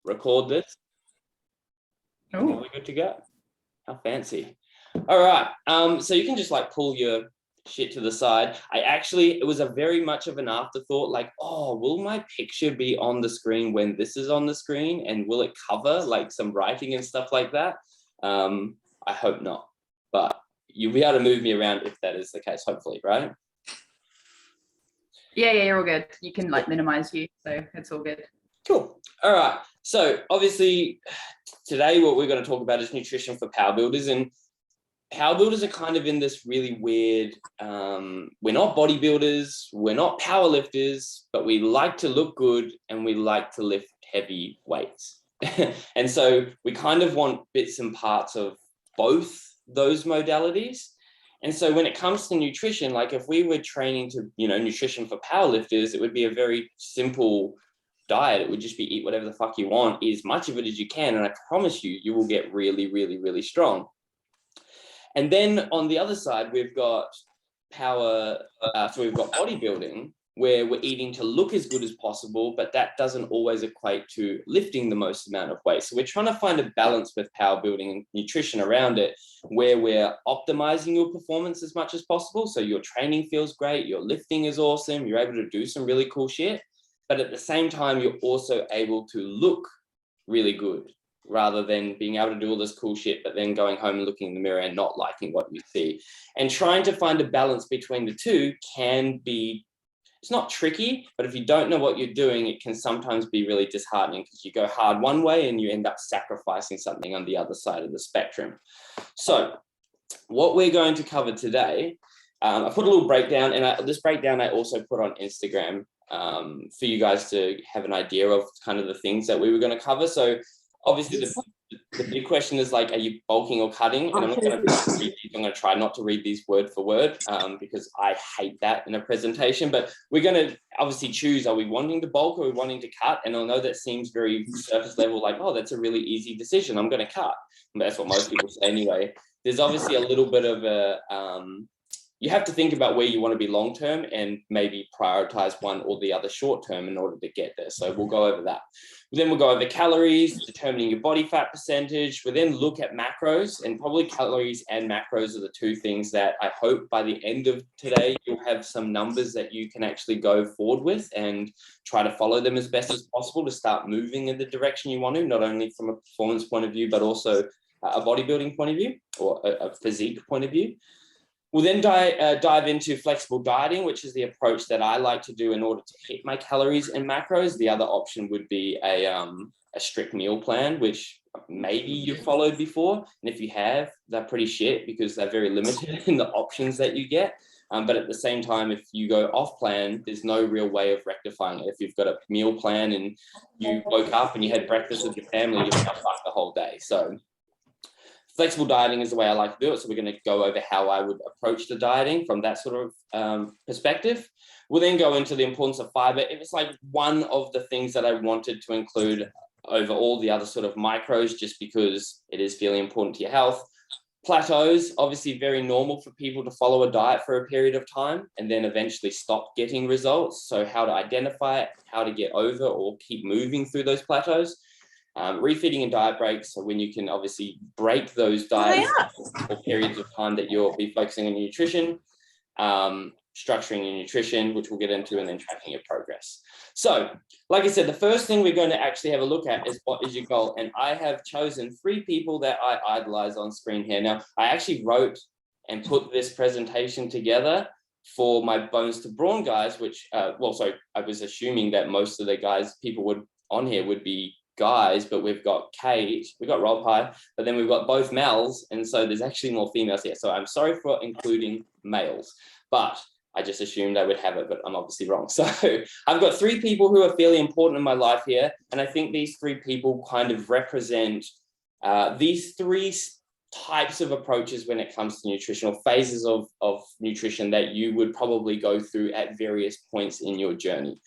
record this. And then Oh, we're good to go. How fancy. All right. So you can just like pull your shit to the side. It was a very much of an afterthought, like, oh, will my picture be on the screen when this is on the screen? And will it cover like some writing and stuff like that? I hope not, but you'll be able to move me around if that is the case, hopefully, right? yeah, you're all good. You can like minimize you, so it's all good. Cool. All right. So obviously today what we're going to talk about is nutrition for power builders, and power builders are kind of in this really weird, we're not bodybuilders, we're not power lifters, but we like to look good and we like to lift heavy weights. And so we kind of want bits and parts of both those modalities. And so when it comes to nutrition, like if we were training to, nutrition for power lifters, it would be a very simple diet. It would just be eat whatever the fuck you want, eat as much of it as you can, and I promise you, you will get really, really, really strong. And then on the other side, we've got we've got bodybuilding, where we're eating to look as good as possible, but that doesn't always equate to lifting the most amount of weight. So we're trying to find a balance with power building and nutrition around it, where we're optimizing your performance as much as possible. So your training feels great, your lifting is awesome, you're able to do some really cool shit, but at the same time, you're also able to look really good, rather than being able to do all this cool shit, but then going home and looking in the mirror and not liking what you see. And trying to find a balance between the two can be, it's not tricky, but if you don't know what you're doing, it can sometimes be really disheartening, because you go hard one way and you end up sacrificing something on the other side of the spectrum. So what we're going to cover today, I put a little breakdown, and this breakdown I also put on Instagram for you guys to have an idea of kind of the things that we were going to cover. So obviously, the big question is like, are you bulking or cutting? And I'm not going to read these. I'm going to try not to read these word for word because I hate that in a presentation. But we're going to obviously choose, are we wanting to bulk or are we wanting to cut? And I know that seems very surface level, like, oh, that's a really easy decision, I'm going to cut. But that's what most people say anyway. There's obviously a little bit of a... you have to think about where you want to be long-term and maybe prioritize one or the other short-term in order to get there. So we'll go over that. Then we'll go over calories, determining your body fat percentage. We'll then look at macros, and probably calories and macros are the two things that I hope by the end of today, you'll have some numbers that you can actually go forward with and try to follow them as best as possible to start moving in the direction you want to, not only from a performance point of view, but also a bodybuilding point of view or a physique point of view. We'll then dive into flexible dieting, which is the approach that I like to do in order to hit my calories and macros. The other option would be a strict meal plan, which maybe you've followed before. And if you have, they're pretty shit because they're very limited in the options that you get. But at the same time, if you go off plan, there's no real way of rectifying it. If you've got a meal plan and you woke up and you had breakfast with your family, you're going to fuck the whole day. So flexible dieting is the way I like to do it. So we're going to go over how I would approach the dieting from that sort of perspective. We'll then go into the importance of fiber. It was like one of the things that I wanted to include over all the other sort of micros, just because it is fairly important to your health. Plateaus, obviously very normal for people to follow a diet for a period of time and then eventually stop getting results. So how to identify it, how to get over or keep moving through those plateaus. Refeeding and diet breaks, so when you can obviously break those diets or periods of time that you'll be focusing on your nutrition, structuring your nutrition, which we'll get into, and then tracking your progress. So, like I said, the first thing we're going to actually have a look at is what is your goal. And I have chosen 3 people that I idolize on screen here. Now, I actually wrote and put this presentation together for my Bones to Brawn guys, which, I was assuming that most of the guys, people would on here would be guys, but we've got Kate, we've got Rob High, but then we've got both males, and so there's actually more females here. So I'm sorry for including males, but I just assumed I would have it, but I'm obviously wrong. So I've got 3 people who are fairly important in my life here, and I think these 3 people kind of represent these 3 types of approaches when it comes to nutritional phases of nutrition that you would probably go through at various points in your journey.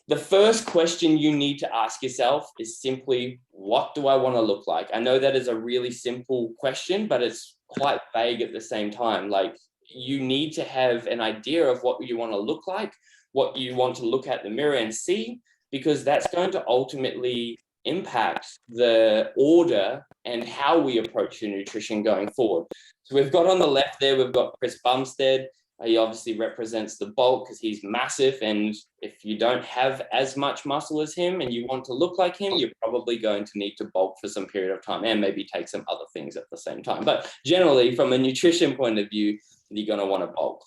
The first question you need to ask yourself is simply, what do I want to look like? I know that is a really simple question, but it's quite vague at the same time. Like, you need to have an idea of what you want to look like, what you want to look at the mirror and see, because that's going to ultimately impact the order and how we approach the nutrition going forward. So we've got on the left there, we've got Chris Bumstead. He obviously represents the bulk because he's massive. And if you don't have as much muscle as him and you want to look like him, you're probably going to need to bulk for some period of time and maybe take some other things at the same time. But generally, from a nutrition point of view, you're going to want to bulk.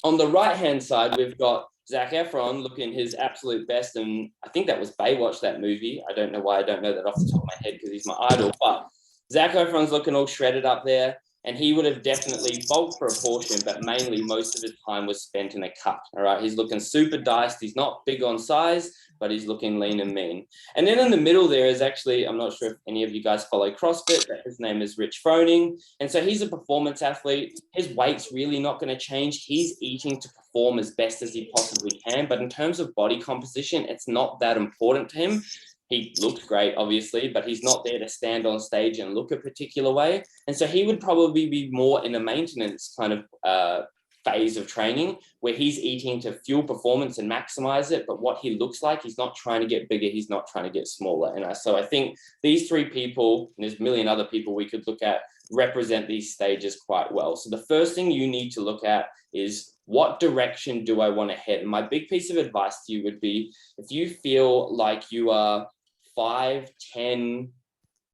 On the right-hand side, we've got Zac Efron looking his absolute best. And I think that was Baywatch, that movie. I don't know why I don't know that off the top of my head because he's my idol. But Zac Efron's looking all shredded up there. And he would have definitely bulked for a portion, but mainly most of his time was spent in a cut. All right. He's looking super diced. He's not big on size, but he's looking lean and mean. And then in the middle there is actually, I'm not sure if any of you guys follow CrossFit, but his name is Rich Froning. And so he's a performance athlete. His weight's really not going to change. He's eating to perform as best as he possibly can. But in terms of body composition, it's not that important to him. He looks great, obviously, but he's not there to stand on stage and look a particular way. And so he would probably be more in a maintenance kind of phase of training where he's eating to fuel performance and maximize it. But what he looks like, he's not trying to get bigger. He's not trying to get smaller. And so I think these three people, and there's a million other people we could look at, represent these stages quite well. So the first thing you need to look at is, what direction do I want to head? And my big piece of advice to you would be, if you feel like you are 5, 10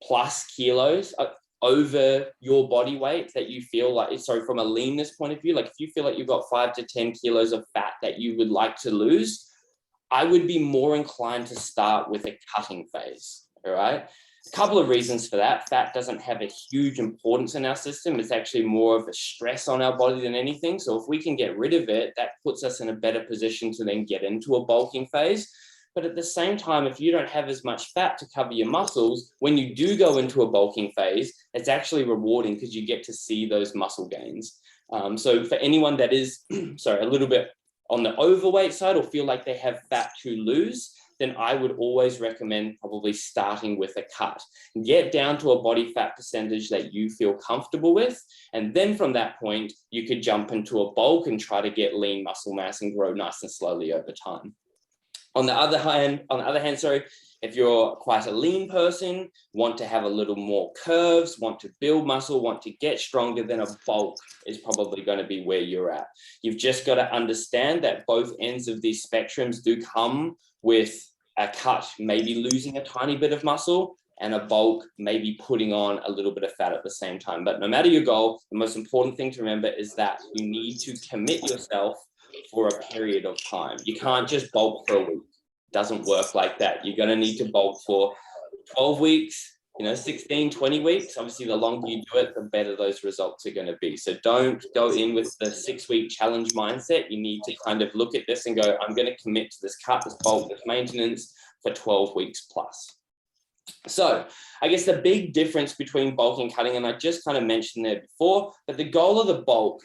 plus kilos over your body weight that you feel like, sorry, from a leanness point of view, like if you feel like you've got 5 to 10 kilos of fat that you would like to lose, I would be more inclined to start with a cutting phase. All right. A couple of reasons for that. Fat doesn't have a huge importance in our system. It's actually more of a stress on our body than anything. So if we can get rid of it, that puts us in a better position to then get into a bulking phase. But at the same time, if you don't have as much fat to cover your muscles, when you do go into a bulking phase, it's actually rewarding because you get to see those muscle gains. So for anyone that is, sorry, a little bit on the overweight side or feel like they have fat to lose, then I would always recommend probably starting with a cut. Get down to a body fat percentage that you feel comfortable with. And then from that point, you could jump into a bulk and try to get lean muscle mass and grow nice and slowly over time. On the other hand, if you're quite a lean person, want to have a little more curves, want to build muscle, want to get stronger, then a bulk is probably going to be where you're at. You've just got to understand that both ends of these spectrums do come with a cut, maybe losing a tiny bit of muscle, and a bulk, maybe putting on a little bit of fat at the same time. But no matter your goal, the most important thing to remember is that you need to commit yourself for a period of time. You can't just bulk for a week. It doesn't work like that. You're going to need to bulk for 12 weeks, 16, 20 weeks. Obviously, the longer you do it, the better those results are going to be. So don't go in with the 6-week challenge mindset. You need to kind of look at this and go, I'm going to commit to this cut, this bulk, this maintenance for 12 weeks plus. So I guess the big difference between bulk and cutting, and I just kind of mentioned there before, but the goal of the bulk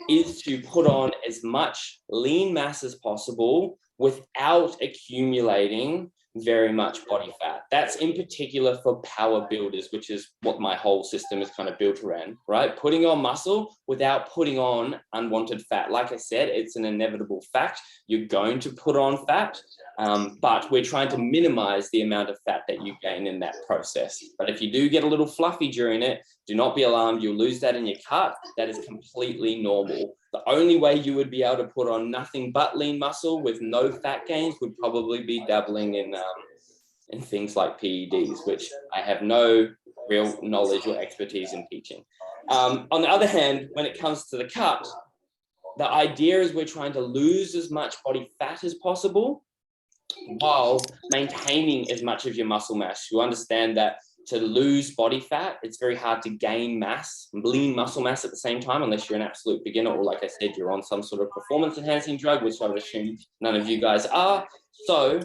is to put on as much lean mass as possible without accumulating very much body fat. That's in particular for power builders, which is what my whole system is kind of built around, right? Putting on muscle without putting on unwanted fat. Like I said, it's an inevitable fact. You're going to put on fat, but we're trying to minimize the amount of fat that you gain in that process. But if you do get a little fluffy during it, do not be alarmed. You'll lose that in your cut. That is completely normal. The only way you would be able to put on nothing but lean muscle with no fat gains would probably be dabbling in things like PEDs, which I have no real knowledge or expertise in teaching. On the other hand, when it comes to the cut, the idea is we're trying to lose as much body fat as possible while maintaining as much of your muscle mass. You understand that to lose body fat, it's very hard to gain mass, lean muscle mass at the same time, unless you're an absolute beginner, or like I said, you're on some sort of performance enhancing drug, which I would assume none of you guys are. So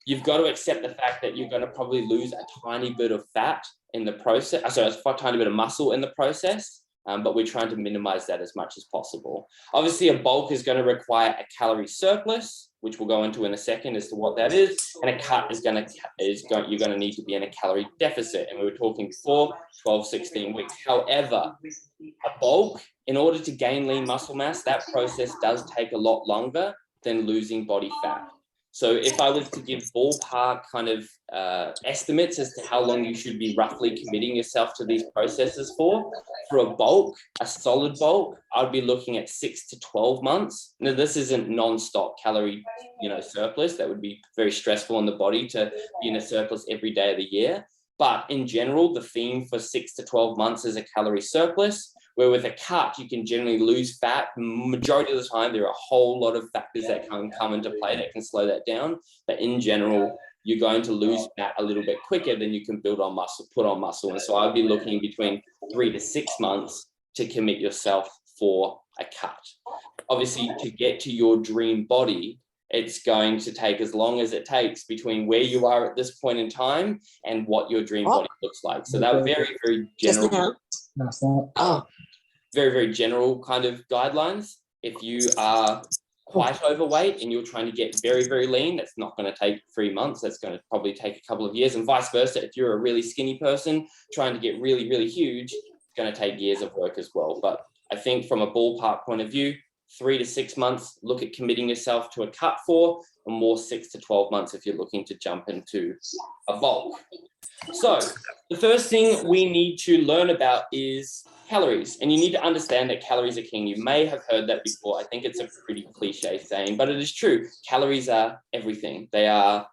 you've got to accept the fact that you're going to probably lose a tiny bit of fat in the process, a tiny bit of muscle in the process, but we're trying to minimize that as much as possible. Obviously, a bulk is going to require a calorie surplus, which we'll go into in a second as to what that is, and a cut you're going to need to be in a calorie deficit. And we were talking before, 12, 16 weeks. However, a bulk, in order to gain lean muscle mass, that process does take a lot longer than losing body fat. So if I was to give ballpark kind of estimates as to how long you should be roughly committing yourself to these processes for a bulk, a solid bulk, I'd be looking at 6 to 12 months. Now, this isn't non-stop calorie, surplus. That would be very stressful on the body to be in a surplus every day of the year. But in general, the theme for 6 to 12 months is a calorie surplus, where with a cut, you can generally lose fat. Majority of the time, there are a whole lot of factors that can come into play that can slow that down. But in general, you're going to lose fat a little bit quicker than you can build on muscle, put on muscle. And so I'd be looking between 3 to 6 months to commit yourself for a cut. Obviously, to get to your dream body, it's going to take as long as it takes between where you are at this point in time and what your dream body looks like. So that very, very general, very, very general kind of guidelines. If you are quite overweight and you're trying to get very, very lean, that's not going to take 3 months. That's going to probably take a couple of years, and vice versa. If you're a really skinny person trying to get really, really huge, it's going to take years of work as well. But I think from a ballpark point of view, 3 to 6 months, look at committing yourself to a cut for, or more 6 to 12 months if you're looking to jump into a bulk. So the first thing we need to learn about is calories, and you need to understand that calories are king. You may have heard that before. I think it's a pretty cliche saying, but it is true. Calories are everything. They are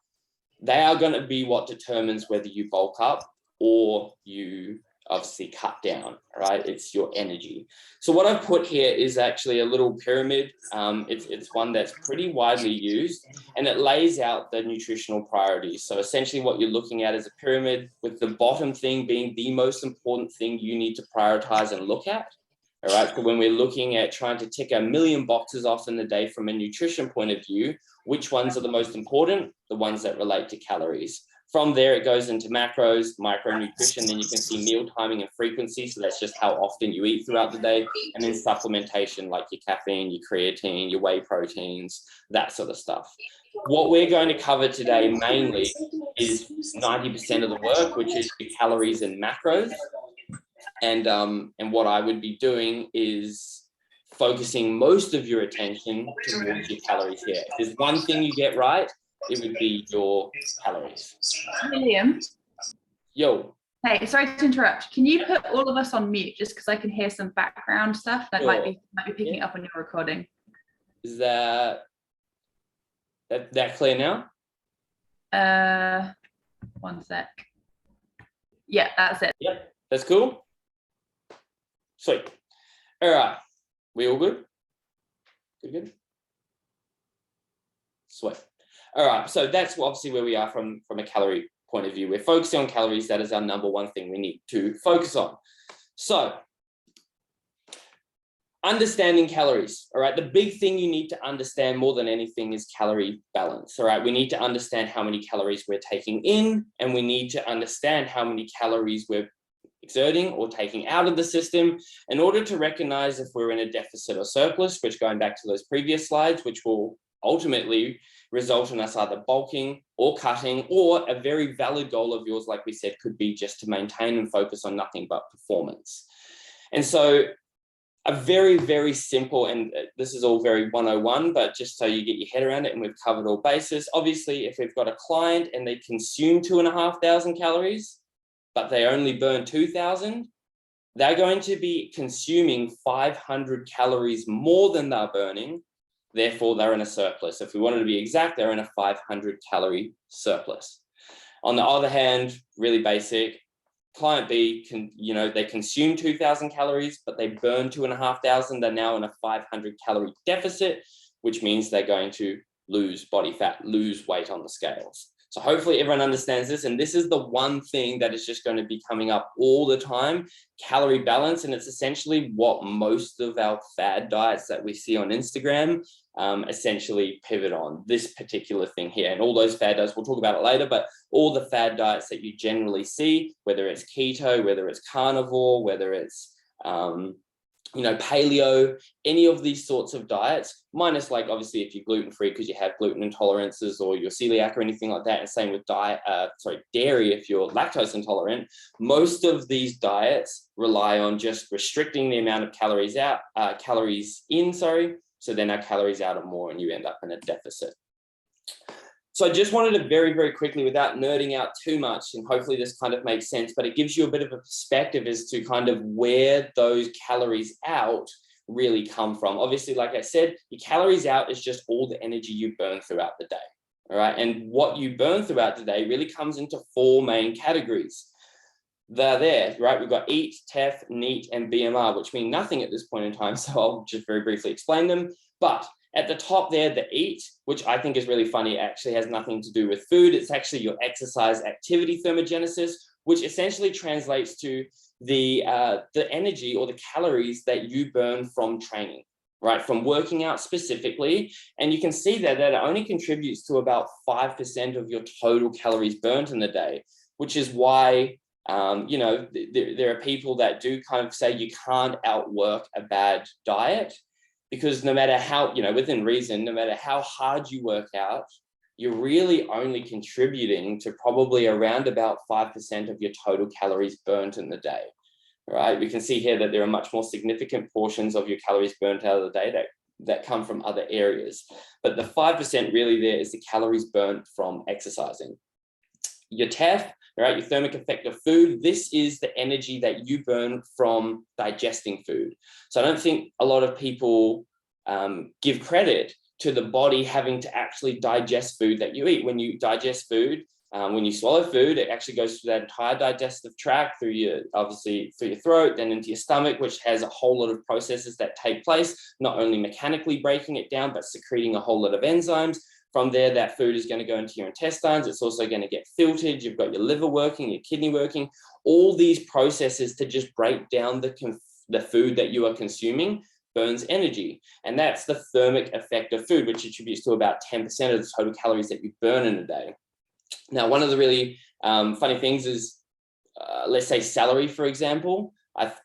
going to be what determines whether you bulk up or you obviously cut down, right? It's your energy. So what I've put here is actually a little pyramid. It's one that's pretty widely used, and it lays out the nutritional priorities. So essentially what you're looking at is a pyramid, with the bottom thing being the most important thing you need to prioritize and look at. All right. So when we're looking at trying to tick a million boxes off in the day from a nutrition point of view, which ones are the most important? The ones that relate to calories. From there, it goes into macros, micronutrition, then you can see meal timing and frequency. So that's just how often you eat throughout the day. And then supplementation, like your caffeine, your creatine, your whey proteins, that sort of stuff. What we're going to cover today mainly is 90% of the work, which is your calories and macros. And what I would be doing is focusing most of your attention towards your calories here. If there's one thing you get right, it would be your calories. William. Yo. Hey, sorry to interrupt. Can you put all of us on mute just because I can hear some background stuff that might be picking up on your recording? Is that clear now? One sec. Yeah, that's it. Yep, that's cool. Sweet. All right. We all good? Good. Sweet. All right, so that's obviously where we are from a calorie point of view. We're focusing on calories. That is our number one thing we need to focus on. So understanding calories, all right? The big thing you need to understand more than anything is calorie balance, all right? We need to understand how many calories we're taking in, and we need to understand how many calories we're exerting or taking out of the system in order to recognize if we're in a deficit or surplus, which, going back to those previous slides, which will ultimately result in us either bulking or cutting, or a very valid goal of yours, like we said, could be just to maintain and focus on nothing but performance. And so a very, very simple, and this is all very 101, but just so you get your head around it, and we've covered all bases. Obviously, if we've got a client and they consume 2,500 calories, but they only burn 2,000, they're going to be consuming 500 calories more than they're burning. Therefore, they're in a surplus. If we wanted to be exact, they're in a 500 calorie surplus. On the other hand, really basic, client B they consume 2,000 calories, but they burn 2,500. They're now in a 500 calorie deficit, which means they're going to lose body fat, lose weight on the scales. So hopefully everyone understands this. And this is the one thing that is just going to be coming up all the time, calorie balance. And it's essentially what most of our fad diets that we see on Instagram essentially pivot on, this particular thing here. And all those fad diets, we'll talk about it later, but all the fad diets that you generally see, whether it's keto, whether it's carnivore, whether it's paleo, any of these sorts of diets, minus like obviously if you're gluten-free because you have gluten intolerances or you're celiac or anything like that, and same with dairy if you're lactose intolerant. Most of these diets rely on just restricting the amount of calories in, so then our calories out are more and you end up in a deficit. So I just wanted to very, very quickly, without nerding out too much, and hopefully this kind of makes sense, but it gives you a bit of a perspective as to kind of where those calories out really come from. Obviously, like I said, your calories out is just all the energy you burn throughout the day. All right. And what you burn throughout the day really comes into 4 main categories. They're there, right? We've got eat, TEF, NEAT, and BMR, which mean nothing at this point in time. So I'll just very briefly explain them. But at the top there, the EAT, which I think is really funny, actually has nothing to do with food. It's actually your exercise activity thermogenesis, which essentially translates to the energy or the calories that you burn from training, right? From working out specifically. And you can see that it only contributes to about 5% of your total calories burnt in the day, which is why, you know, there are people that do kind of say you can't outwork a bad diet, because no matter how, you know, within reason, no matter how hard you work out, you're really only contributing to probably around about 5% of your total calories burnt in the day, right? We can see here that there are much more significant portions of your calories burnt out of the day that come from other areas. But the 5% really there is the calories burnt from exercising. Your TEF, right, your thermic effect of food, this is the energy that you burn from digesting food. So I don't think a lot of people give credit to the body having to actually digest food that you eat. When you digest food, when you swallow food, it actually goes through that entire digestive tract, through your, obviously through your throat, then into your stomach, which has a whole lot of processes that take place, not only mechanically breaking it down, but secreting a whole lot of enzymes. From there, that food is going to go into your intestines. It's also going to get filtered. You've got your liver working, your kidney working, all these processes to just break down the food that you are consuming burns energy. And that's the thermic effect of food, which attributes to about 10% of the total calories that you burn in a day. Now, one of the really funny things is, let's say celery, for example.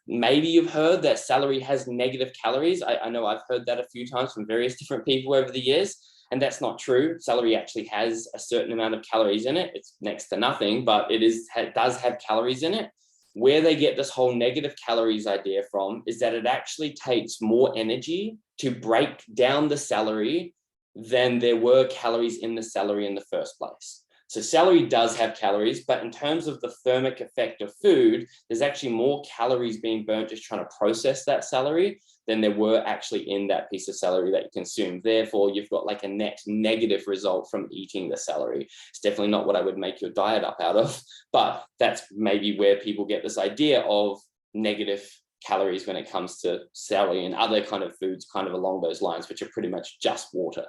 Maybe you've heard that celery has negative calories. I know I've heard that a few times from various different people over the years. And that's not true. Celery actually has a certain amount of calories in it. It's next to nothing, but it does have calories in it. Where they get this whole negative calories idea from is that it actually takes more energy to break down the celery than there were calories in the celery in the first place. So celery does have calories, but in terms of the thermic effect of food, there's actually more calories being burnt just trying to process that celery than there were actually in that piece of celery that you consume. Therefore, you've got like a net negative result from eating the celery. It's definitely not what I would make your diet up out of, but that's maybe where people get this idea of negative calories when it comes to celery and other kind of foods kind of along those lines, which are pretty much just water.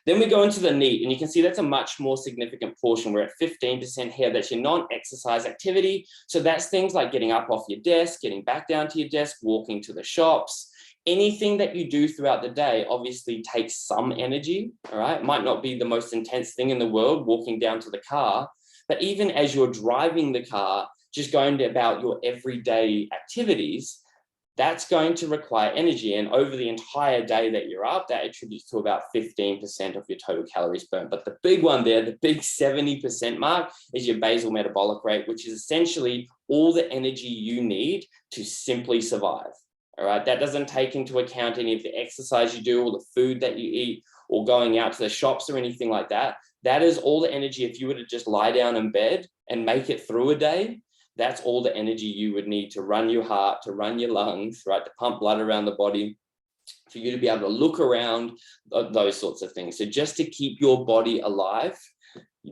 Then we go into the NEAT, and you can see that's a much more significant portion. We're at 15% here. That's your non-exercise activity. So that's things like getting up off your desk, getting back down to your desk, walking to the shops. Anything that you do throughout the day obviously takes some energy, all right? It might not be the most intense thing in the world, walking down to the car, but even as you're driving the car, just going about your everyday activities, that's going to require energy. And over the entire day that you're up, that attributes to about 15% of your total calories burnt. But the big one there, the big 70% mark, is your basal metabolic rate, which is essentially all the energy you need to simply survive. All right, that doesn't take into account any of the exercise you do or the food that you eat or going out to the shops or anything like that. That is all the energy. If you were to just lie down in bed and make it through a day, that's all the energy you would need to run your heart, to run your lungs, right, to pump blood around the body, for you to be able to look around, those sorts of things. So just to keep your body alive,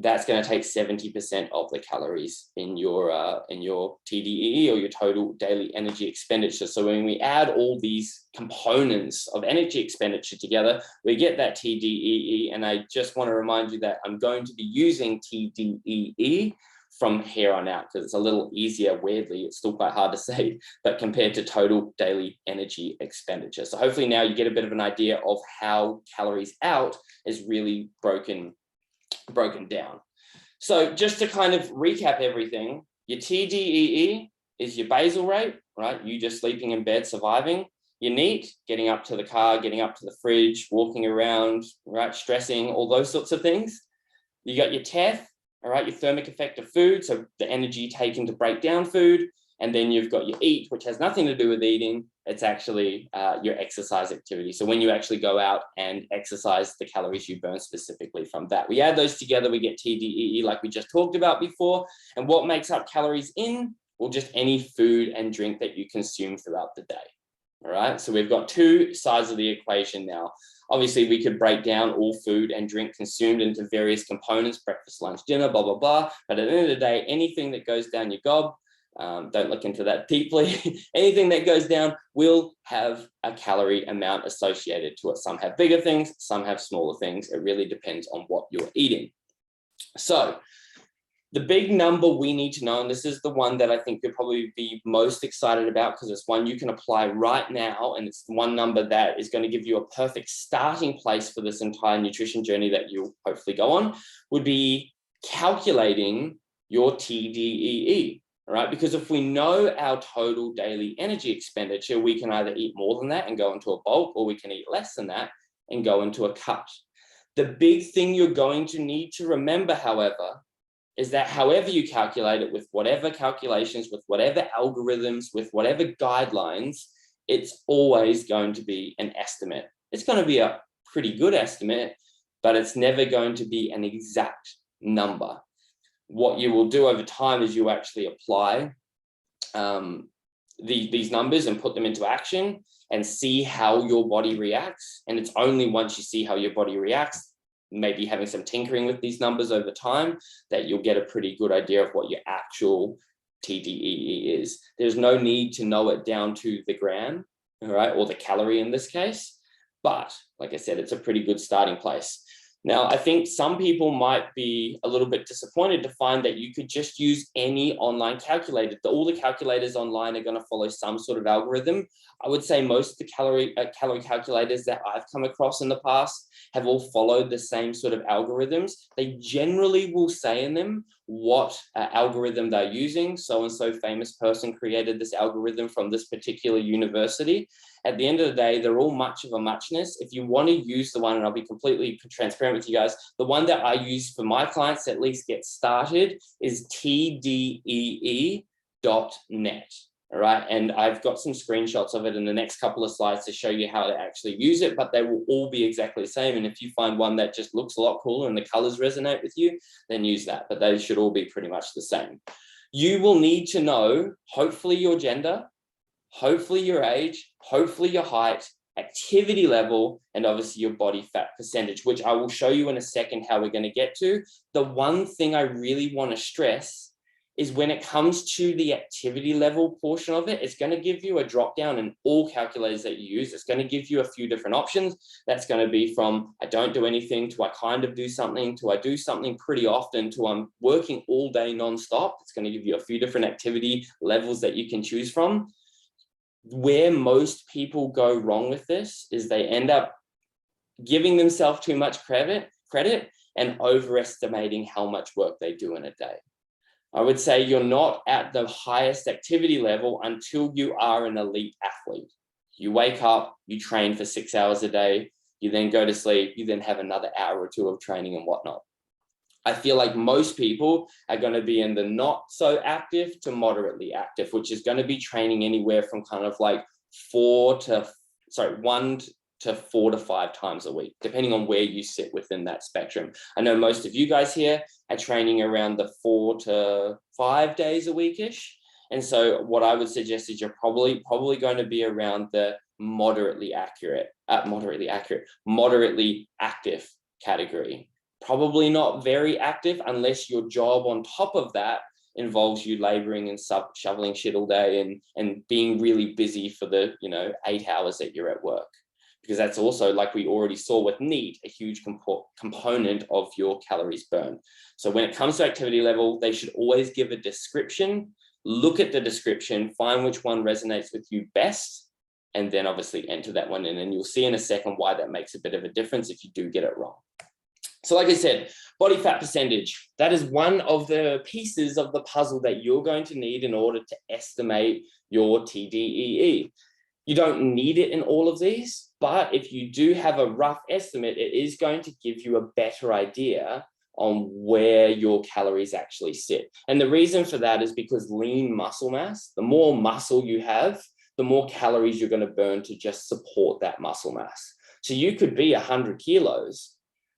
that's going to take 70% of the calories in your TDEE, or your total daily energy expenditure. So when we add all these components of energy expenditure together, we get that TDEE. And I just want to remind you that I'm going to be using TDEE from here on out, because it's a little easier. Weirdly, it's still quite hard to say, but compared to total daily energy expenditure. So hopefully now you get a bit of an idea of how calories out is really broken down. So just to kind of recap everything, your TDEE is your basal rate, right? You just sleeping in bed, surviving. Your NEAT, getting up to the car, getting up to the fridge, walking around, right? Stressing, all those sorts of things. You got your TEF, all right, your thermic effect of food, so the energy taken to break down food. And then you've got your eat, which has nothing to do with eating. It's actually your exercise activity. So when you actually go out and exercise, the calories you burn specifically from that. We add those together, we get TDEE like we just talked about before. And what makes up calories in? Well, just any food and drink that you consume throughout the day. All right, so we've got two sides of the equation now. Obviously, we could break down all food and drink consumed into various components, breakfast, lunch, dinner, blah, blah, blah. But at the end of the day, anything that goes down your gob, don't look into that deeply. Anything that goes down will have a calorie amount associated to it. Some have bigger things, some have smaller things. It really depends on what you're eating. So the big number we need to know, and this is the one that I think you'll probably be most excited about because it's one you can apply right now, and it's the one number that is going to give you a perfect starting place for this entire nutrition journey that you'll hopefully go on, would be calculating your TDEE, right? Because if we know our total daily energy expenditure, we can either eat more than that and go into a bulk, or we can eat less than that and go into a cut. The big thing you're going to need to remember, however, is that however you calculate it, with whatever calculations, with whatever algorithms, with whatever guidelines, it's always going to be an estimate. It's going to be a pretty good estimate, but it's never going to be an exact number. What you will do over time is you actually apply these numbers and put them into action and see how your body reacts. And it's only once you see how your body reacts, maybe having some tinkering with these numbers over time, that you'll get a pretty good idea of what your actual TDEE is. There's no need to know it down to the gram, all right, or the calorie in this case. But like I said, it's a pretty good starting place. Now, I think some people might be a little bit disappointed to find that you could just use any online calculator. All the calculators online are going to follow some sort of algorithm. I would say most of the calorie calculators that I've come across in the past have all followed the same sort of algorithms. They generally will say in them what algorithm they're using. So-and-so famous person created this algorithm from this particular university. At the end of the day, they're all much of a muchness. If you want to use the one, and I'll be completely transparent with you guys, the one that I use for my clients to at least get started is tdee.net. All right, and I've got some screenshots of it in the next couple of slides to show you how to actually use it, but they will all be exactly the same. And if you find one that just looks a lot cooler and the colors resonate with you, then use that, but they should all be pretty much the same. You will need to know, hopefully, your gender, hopefully your age, hopefully your height, activity level, and obviously your body fat percentage, which I will show you in a second how we're going to get to. The one thing I really want to stress is when it comes to the activity level portion of it, it's going to give you a drop down in all calculators that you use. It's going to give you a few different options. That's going to be from I don't do anything to I kind of do something to I do something pretty often to I'm working all day nonstop. It's going to give you a few different activity levels that you can choose from. Where most people go wrong with this is they end up giving themselves too much credit and overestimating how much work they do in a day. I would say you're not at the highest activity level until you are an elite athlete. You wake up, you train for 6 hours a day, you then go to sleep, you then have another hour or two of training and whatnot. I feel like most people are going to be in the not so active to moderately active, which is going to be training anywhere from kind of like 1 to 4 to 5 times a week, depending on where you sit within that spectrum. I know most of you guys here are training around the 4 to 5 days a week-ish. And so what I would suggest is you're probably going to be around the moderately active category. Probably not very active unless your job on top of that involves you laboring and shoveling shit all day and being really busy for the 8 hours that you're at work. Because that's also, like we already saw with NEAT, a huge component of your calories burned. So when it comes to activity level, they should always give a description, look at the description, find which one resonates with you best, and then obviously enter that one in. And you'll see in a second why that makes a bit of a difference if you do get it wrong. So like I said, body fat percentage, that is one of the pieces of the puzzle that you're going to need in order to estimate your TDEE. You don't need it in all of these, but if you do have a rough estimate, it is going to give you a better idea on where your calories actually sit. And the reason for that is because lean muscle mass, the more muscle you have, the more calories you're going to burn to just support that muscle mass. So you could be 100 kilos,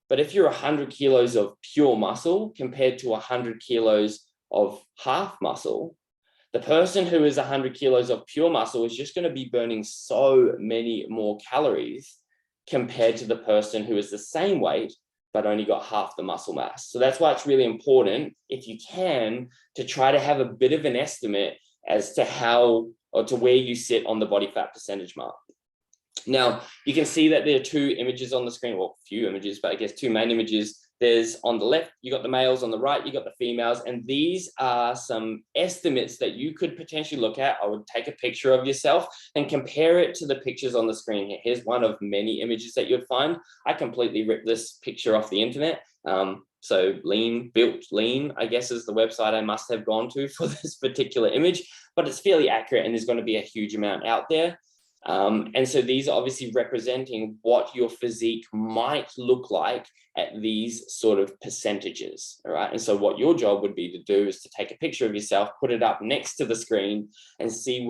but if you're 100 kilos of pure muscle compared to 100 kilos of half muscle, the person who is 100 kilos of pure muscle is just going to be burning so many more calories compared to the person who is the same weight, but only got half the muscle mass. So that's why it's really important, if you can, to try to have a bit of an estimate as to how or to where you sit on the body fat percentage mark. Now, you can see that there are two images on the screen, well, few images, but I guess two main images. There's on the left, you got the males, on the right, you got the females, and these are some estimates that you could potentially look at. I would take a picture of yourself and compare it to the pictures on the screen here. Here's one of many images that you'd find. I completely ripped this picture off the internet. So Lean, Built Lean, I guess, is the website I must have gone to for this particular image, but it's fairly accurate and there's going to be a huge amount out there. And so these are obviously representing what your physique might look like at these sort of percentages, all right? And so what your job would be to do is to take a picture of yourself, put it up next to the screen and see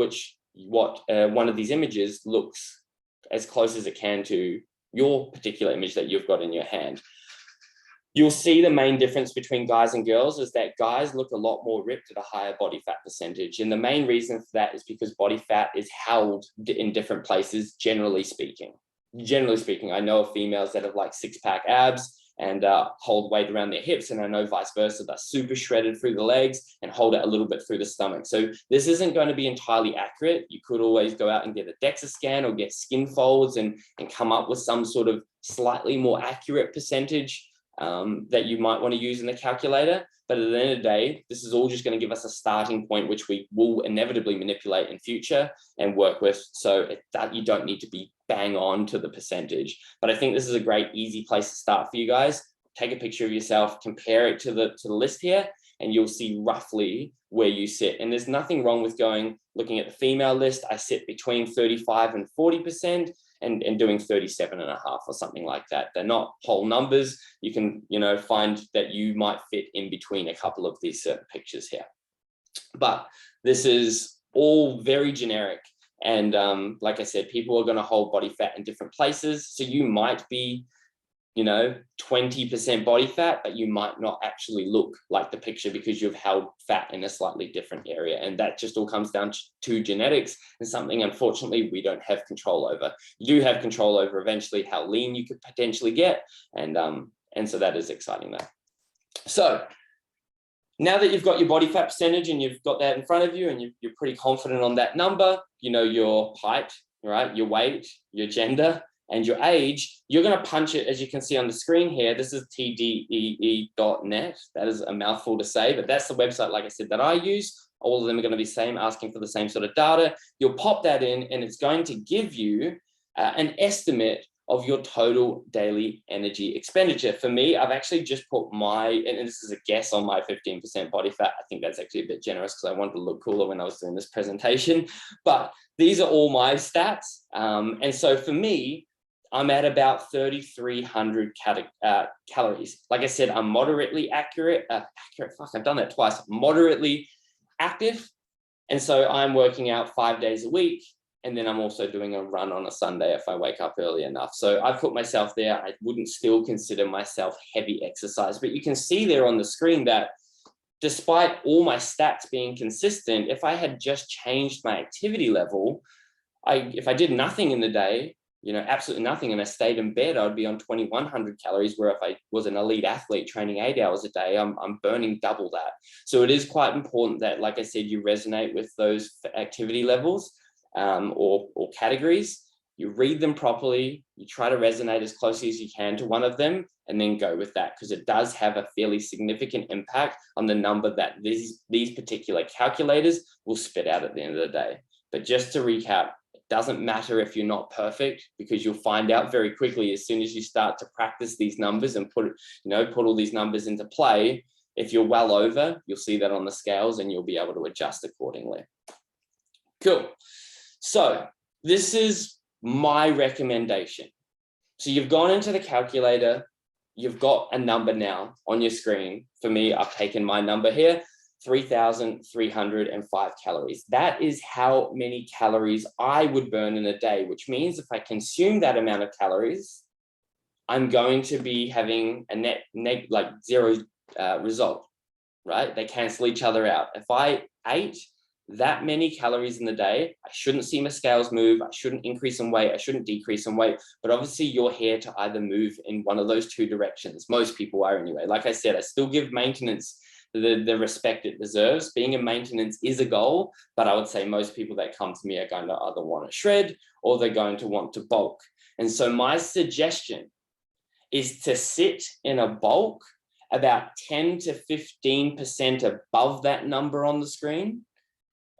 what one of these images looks as close as it can to your particular image that you've got in your hand. You'll see the main difference between guys and girls is that guys look a lot more ripped at a higher body fat percentage. And the main reason for that is because body fat is held in different places, generally speaking. Generally speaking, I know of females that have like six-pack abs and hold weight around their hips. And I know vice versa, they're super shredded through the legs and hold it a little bit through the stomach. So this isn't going to be entirely accurate. You could always go out and get a DEXA scan or get skin folds and come up with some sort of slightly more accurate percentage that you might want to use in the calculator. But at the end of the day, this is all just going to give us a starting point, which we will inevitably manipulate in future and work with. So that you don't need to be bang on to the percentage. But I think this is a great, easy place to start for you guys. Take a picture of yourself, compare it to the list here, and you'll see roughly where you sit. And there's nothing wrong with looking at the female list. I sit between 35 and 40%. And doing 37.5 or something like that. They're not whole numbers. You can, find that you might fit in between a couple of these certain pictures here. But this is all very generic. And like I said, people are going to hold body fat in different places. So you might be, 20% body fat, but you might not actually look like the picture because you've held fat in a slightly different area. And that just all comes down to genetics and something, unfortunately, we don't have control over. You do have control over eventually how lean you could potentially get. And so that is exciting though. So now that you've got your body fat percentage and you've got that in front of you and you're pretty confident on that number, your height, right? Your weight, your gender, and your age, you're going to punch it, as you can see on the screen here. This is tdee.net. That is a mouthful to say, but that's the website, like I said, that I use. All of them are going to be same, asking for the same sort of data. You'll pop that in and it's going to give you an estimate of your total daily energy expenditure. For me, I've actually just put and this is a guess on my 15% body fat. I think that's actually a bit generous because I wanted to look cooler when I was doing this presentation, but these are all my stats. And so for me, I'm at about 3,300 calories. Like I said, I'm moderately accurate. I've done that twice. Moderately active. And so I'm working out 5 days a week. And then I'm also doing a run on a Sunday if I wake up early enough. So I've put myself there. I wouldn't still consider myself heavy exercise, but you can see there on the screen that despite all my stats being consistent, if I had just changed my activity level, if I did nothing in the day, absolutely nothing, and I stayed in bed, I would be on 2,100 calories, where if I was an elite athlete training 8 hours a day, I'm burning double that. So it is quite important that, like I said, you resonate with those activity levels or categories. You read them properly, you try to resonate as closely as you can to one of them, and then go with that, because it does have a fairly significant impact on the number that these particular calculators will spit out at the end of the day. But just to recap, doesn't matter if you're not perfect, because you'll find out very quickly as soon as you start to practice these numbers and put all these numbers into play. If you're well over, you'll see that on the scales and you'll be able to adjust accordingly. Cool. So this is my recommendation. So you've gone into the calculator, you've got a number now on your screen. For me, I've taken my number here, 3,305 calories. That is how many calories I would burn in a day, which means if I consume that amount of calories, I'm going to be having a net like zero result, right? They cancel each other out. If I ate that many calories in the day, I shouldn't see my scales move. I shouldn't increase in weight. I shouldn't decrease in weight. But obviously you're here to either move in one of those two directions. Most people are anyway. Like I said, I still give maintenance the respect it deserves. Being in maintenance is a goal, but I would say most people that come to me are going to either want to shred or they're going to want to bulk. And so my suggestion is to sit in a bulk about 10 to 15% above that number on the screen.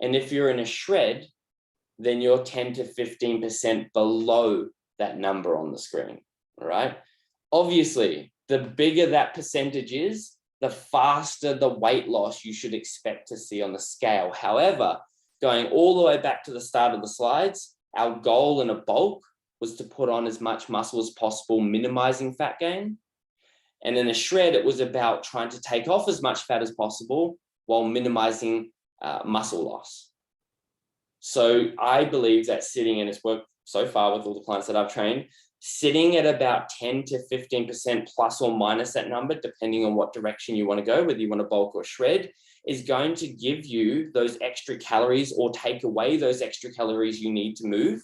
And if you're in a shred, then you're 10 to 15% below that number on the screen, all right? Obviously, the bigger that percentage is, the faster the weight loss you should expect to see on the scale. However, going all the way back to the start of the slides, our goal in a bulk was to put on as much muscle as possible, minimizing fat gain. And in a shred, it was about trying to take off as much fat as possible while minimizing muscle loss. So I believe that sitting, and it's worked so far with all the clients that I've trained, sitting at about 10 to 15% plus or minus that number, depending on what direction you want to go, whether you want to bulk or shred, is going to give you those extra calories or take away those extra calories you need to move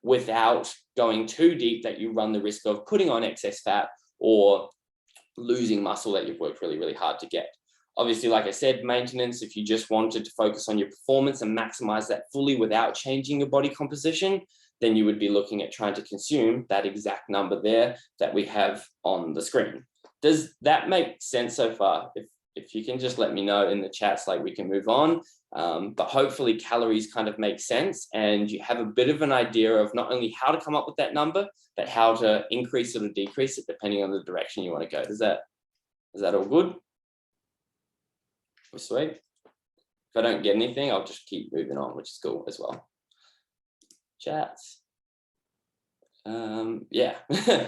without going too deep that you run the risk of putting on excess fat or losing muscle that you've worked really, really hard to get. Obviously, like I said, maintenance, if you just wanted to focus on your performance and maximize that fully without changing your body composition, then you would be looking at trying to consume that exact number there that we have on the screen. Does that make sense so far? If you can just let me know in the chats, like we can move on. But hopefully calories kind of make sense and you have a bit of an idea of not only how to come up with that number, but how to increase it or decrease it depending on the direction you want to go. Is that all good? Sweet. If I don't get anything, I'll just keep moving on, which is cool as well. Chats. Yeah,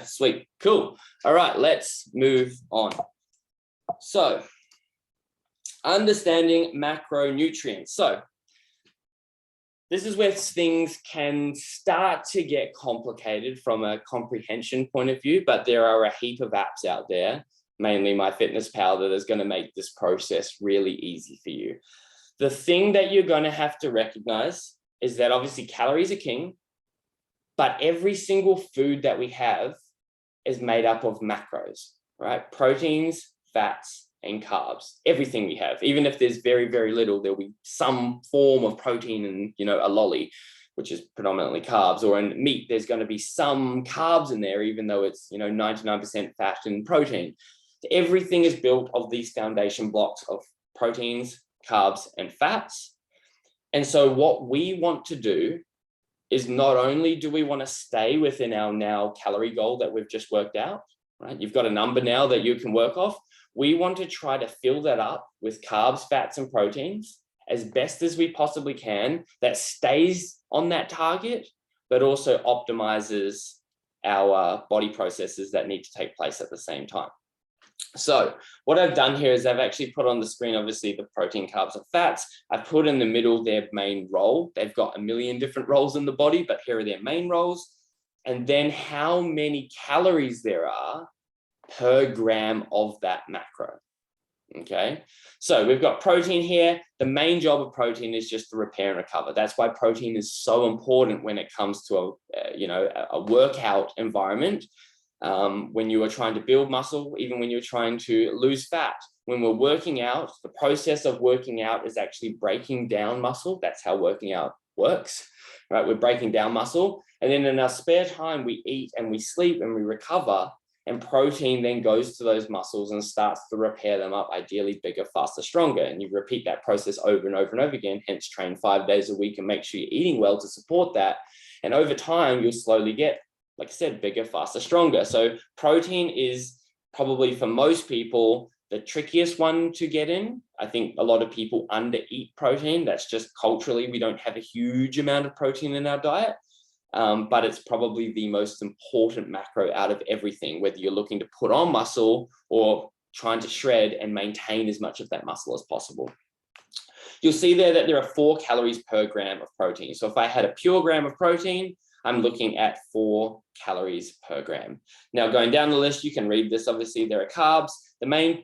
sweet, cool. All right, let's move on. So, understanding macronutrients. So, this is where things can start to get complicated from a comprehension point of view, but there are a heap of apps out there, mainly MyFitnessPal, that is going to make this process really easy for you. The thing that you're going to have to recognize is that obviously calories are king, but every single food that we have is made up of macros, right? Proteins, fats, and carbs. Everything we have, even if there's very, very little, there'll be some form of protein in, a lolly, which is predominantly carbs, or in meat, there's going to be some carbs in there, even though it's, 99% fat and protein. Everything is built of these foundation blocks of proteins, carbs, and fats. And so what we want to do is not only do we want to stay within our now calorie goal that we've just worked out, right? You've got a number now that you can work off. We want to try to fill that up with carbs, fats, and proteins as best as we possibly can that stays on that target, but also optimizes our body processes that need to take place at the same time. So what I've done here is I've actually put on the screen, obviously, the protein, carbs, and fats. I've put in the middle their main role. They've got a million different roles in the body, but here are their main roles. And then how many calories there are per gram of that macro. Okay, so we've got protein here. The main job of protein is just to repair and recover. That's why protein is so important when it comes to a workout environment. When you are trying to build muscle, even when you're trying to lose fat. When we're working out, the process of working out is actually breaking down muscle. That's how working out works, right? We're breaking down muscle. And then in our spare time, we eat and we sleep and we recover. And protein then goes to those muscles and starts to repair them up, ideally bigger, faster, stronger. And you repeat that process over and over and over again, hence train 5 days a week and make sure you're eating well to support that. And over time, you'll slowly get, like I said, bigger, faster, stronger. So protein is probably for most people the trickiest one to get in. I think a lot of people under eat protein. That's just culturally, we don't have a huge amount of protein in our diet. but it's probably the most important macro out of everything, whether you're looking to put on muscle or trying to shred and maintain as much of that muscle as possible. You'll see there are 4 calories per gram of protein. So if I had a pure gram of protein, I'm looking at 4 calories per gram. Now, going down the list, you can read this. Obviously, there are carbs. The main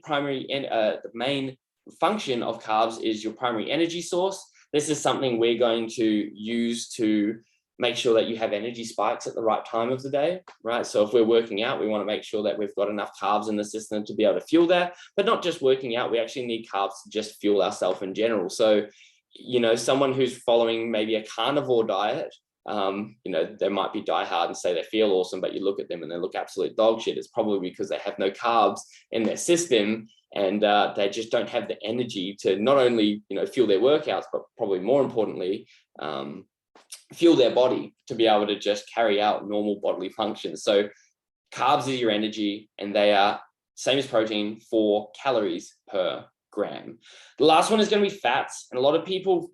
function of carbs is your primary energy source. This is something we're going to use to make sure that you have energy spikes at the right time of the day, right? So if we're working out, we want to make sure that we've got enough carbs in the system to be able to fuel that, but not just working out, we actually need carbs to just fuel ourselves in general. So, you know, someone who's following maybe a carnivore diet, you know, they might be die hard and say they feel awesome, but you look at them and they look absolute dog shit. It's probably because they have no carbs in their system, and they just don't have the energy to not only, you know, fuel their workouts, but probably more importantly, fuel their body to be able to just carry out normal bodily functions. So carbs are your energy, and they are same as protein, 4 calories per gram. The last one is going to be fats, and a lot of people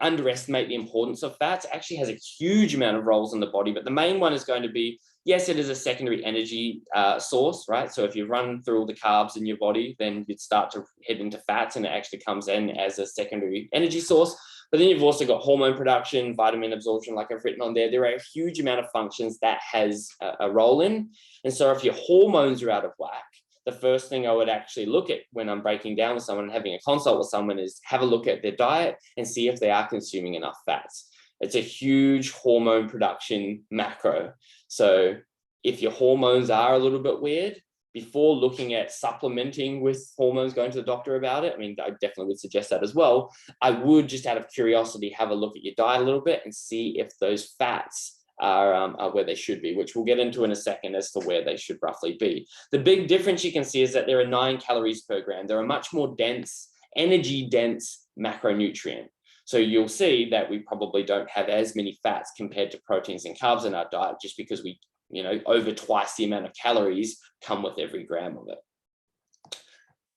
underestimate the importance of fats. It actually has a huge amount of roles in the body, but the main one is going to be, yes, it is a secondary energy source, right? So if you run through all the carbs in your body, then you'd start to head into fats, and it actually comes in as a secondary energy source. But then you've also got hormone production, vitamin absorption, like I've written on there. There are a huge amount of functions that has a role in. And so if your hormones are out of whack, the first thing I would actually look at when I'm breaking down with someone and having a consult with someone is have a look at their diet and see if they are consuming enough fats. It's a huge hormone production macro. So if your hormones are a little bit weird, before looking at supplementing with hormones, going to the doctor about it, I mean, I definitely would suggest that as well. I would, just out of curiosity, have a look at your diet a little bit and see if those fats are where they should be, which we'll get into in a second as to where they should roughly be. The big difference you can see is that there are 9 calories per gram. They're a much more dense, energy-dense macronutrient. So you'll see that we probably don't have as many fats compared to proteins and carbs in our diet, just because we, you know, over twice the amount of calories come with every gram of it.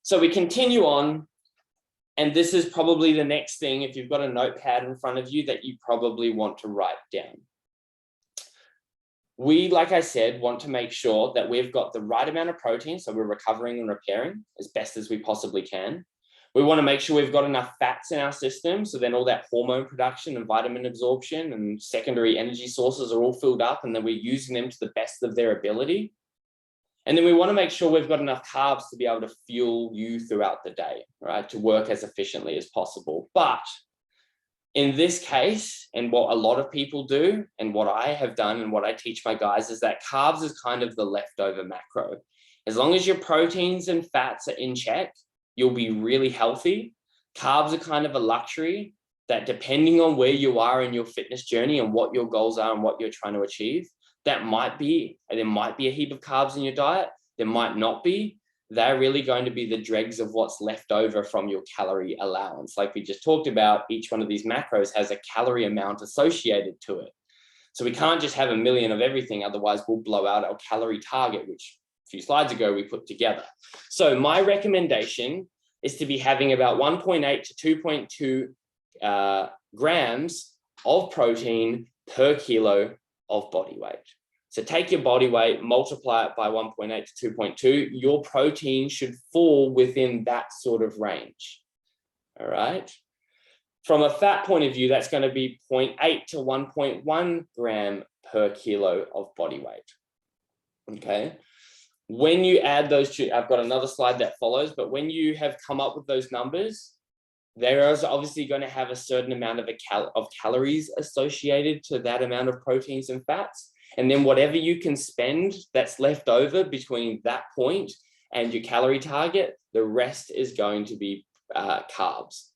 So we continue on, and this is probably the next thing, if you've got a notepad in front of you, that you probably want to write down. We, like I said, want to make sure that we've got the right amount of protein, so we're recovering and repairing as best as we possibly can. We want to make sure we've got enough fats in our system, so then all that hormone production and vitamin absorption and secondary energy sources are all filled up, and then we're using them to the best of their ability. And then we want to make sure we've got enough carbs to be able to fuel you throughout the day, right, to work as efficiently as possible. But in this case, and what a lot of people do, and what I have done and what I teach my guys, is that carbs is kind of the leftover macro. As long as your proteins and fats are in check, you'll be really healthy. Carbs are kind of a luxury that, depending on where you are in your fitness journey and what your goals are and what you're trying to achieve, there might be a heap of carbs in your diet. There might not be. They're really going to be the dregs of what's left over from your calorie allowance. Like we just talked about, each one of these macros has a calorie amount associated to it. So we can't just have a million of everything, otherwise we'll blow out our calorie target, which a few slides ago we put together. So my recommendation is to be having about 1.8 to 2.2 grams of protein per kilo of body weight. So take your body weight, multiply it by 1.8 to 2.2, your protein should fall within that sort of range, all right? From a fat point of view, that's going to be 0.8 to 1.1 gram per kilo of body weight, okay? When you add those two, I've got another slide that follows, but when you have come up with those numbers, there is obviously going to have a certain amount of calories associated to that amount of proteins and fats. And then whatever you can spend that's left over between that point and your calorie target, the rest is going to be carbs.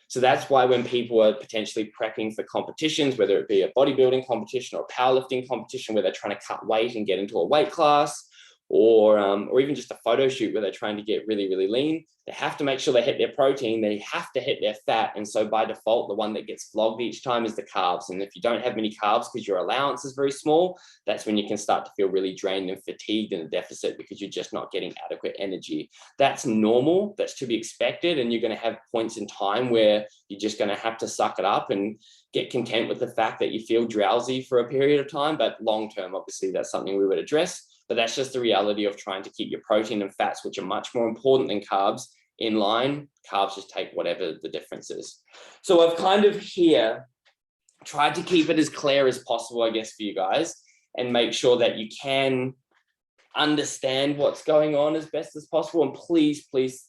So that's why when people are potentially prepping for competitions, whether it be a bodybuilding competition or a powerlifting competition where they're trying to cut weight and get into a weight class, or even just a photo shoot where they're trying to get really, really lean, they have to make sure they hit their protein, they have to hit their fat. And so by default, the one that gets flogged each time is the carbs. And if you don't have many carbs because your allowance is very small, that's when you can start to feel really drained and fatigued in a deficit because you're just not getting adequate energy. That's normal, that's to be expected. And you're going to have points in time where you're just going to have to suck it up and get content with the fact that you feel drowsy for a period of time. But long term, obviously, that's something we would address. But that's just the reality of trying to keep your protein and fats, which are much more important than carbs, in line. Carbs just take whatever the difference is. So I've kind of here tried to keep it as clear as possible, I guess, for you guys, and make sure that you can understand what's going on as best as possible. And please,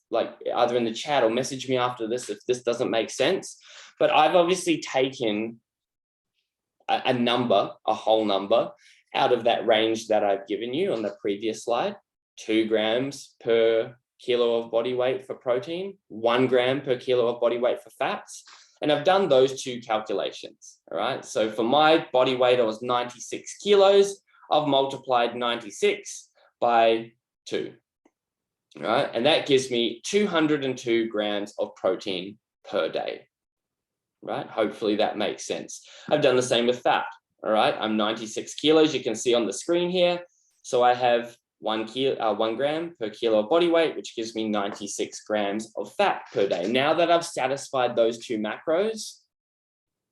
like either in the chat or message me after this if this doesn't make sense. But I've obviously taken a number, a whole number, out of that range that I've given you on the previous slide. 2 grams per kilo of body weight for protein, 1 gram per kilo of body weight for fats. And I've done those 2 calculations, all right? So for my body weight, I was 96 kilos. I've multiplied 96 by 2, all right? And that gives me 202 grams of protein per day, right? Hopefully that makes sense. I've done the same with fat, all right? I'm 96 kilos, you can see on the screen here. So I have 1 gram per kilo of body weight, which gives me 96 grams of fat per day. Now that I've satisfied those 2 macros,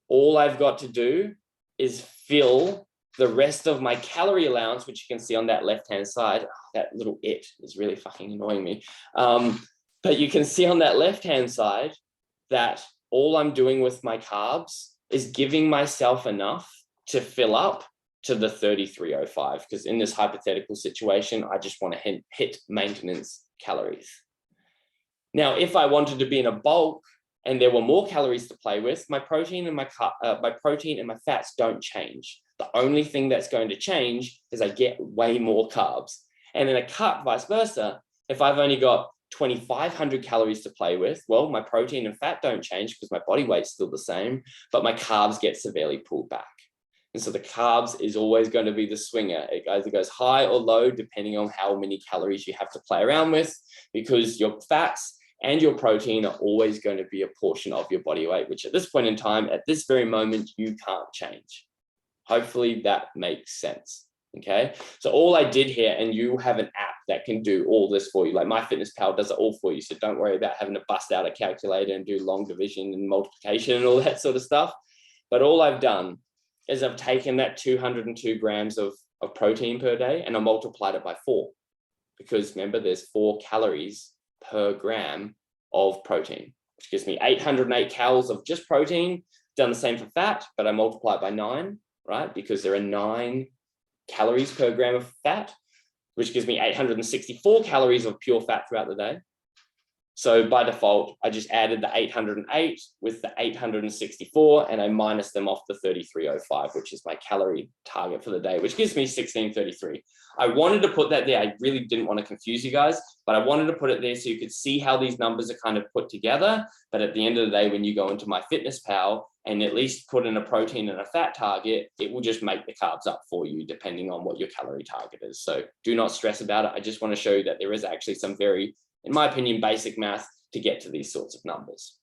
all I've got to do is fill the rest of my calorie allowance, which you can see on that left-hand side. Oh, that little it is really fucking annoying me. But you can see on that left-hand side that all I'm doing with my carbs is giving myself enough to fill up to the 3305, because in this hypothetical situation, I just want to hit maintenance calories. Now, if I wanted to be in a bulk and there were more calories to play with, my protein and my fats don't change. The only thing that's going to change is I get way more carbs. And in a cut, vice versa, if I've only got 2,500 calories to play with, well, my protein and fat don't change because my body weight's still the same, but my carbs get severely pulled back. And so the carbs is always going to be the swinger. It either goes high or low, depending on how many calories you have to play around with, because your fats and your protein are always going to be a portion of your body weight, which at this point in time, at this very moment, you can't change. Hopefully that makes sense. Okay. So all I did here, and you have an app that can do all this for you. Like MyFitnessPal does it all for you. So don't worry about having to bust out a calculator and do long division and multiplication and all that sort of stuff. But all I've done is I've taken that 202 grams of protein per day and I multiplied it by 4, because remember, there's 4 calories per gram of protein, which gives me 808 calories of just protein. Done the same for fat, but I multiply it by 9, right? Because there are 9 calories per gram of fat, which gives me 864 calories of pure fat throughout the day. So by default, I just added the 808 with the 864 and I minus them off the 3305, which is my calorie target for the day, which gives me 1633. I wanted to put that there. I really didn't want to confuse you guys, but I wanted to put it there so you could see how these numbers are kind of put together. But at the end of the day, when you go into MyFitnessPal and at least put in a protein and a fat target, it will just make the carbs up for you depending on what your calorie target is. So do not stress about it. I just want to show you that there is actually some very, in my opinion, basic math to get to these sorts of numbers.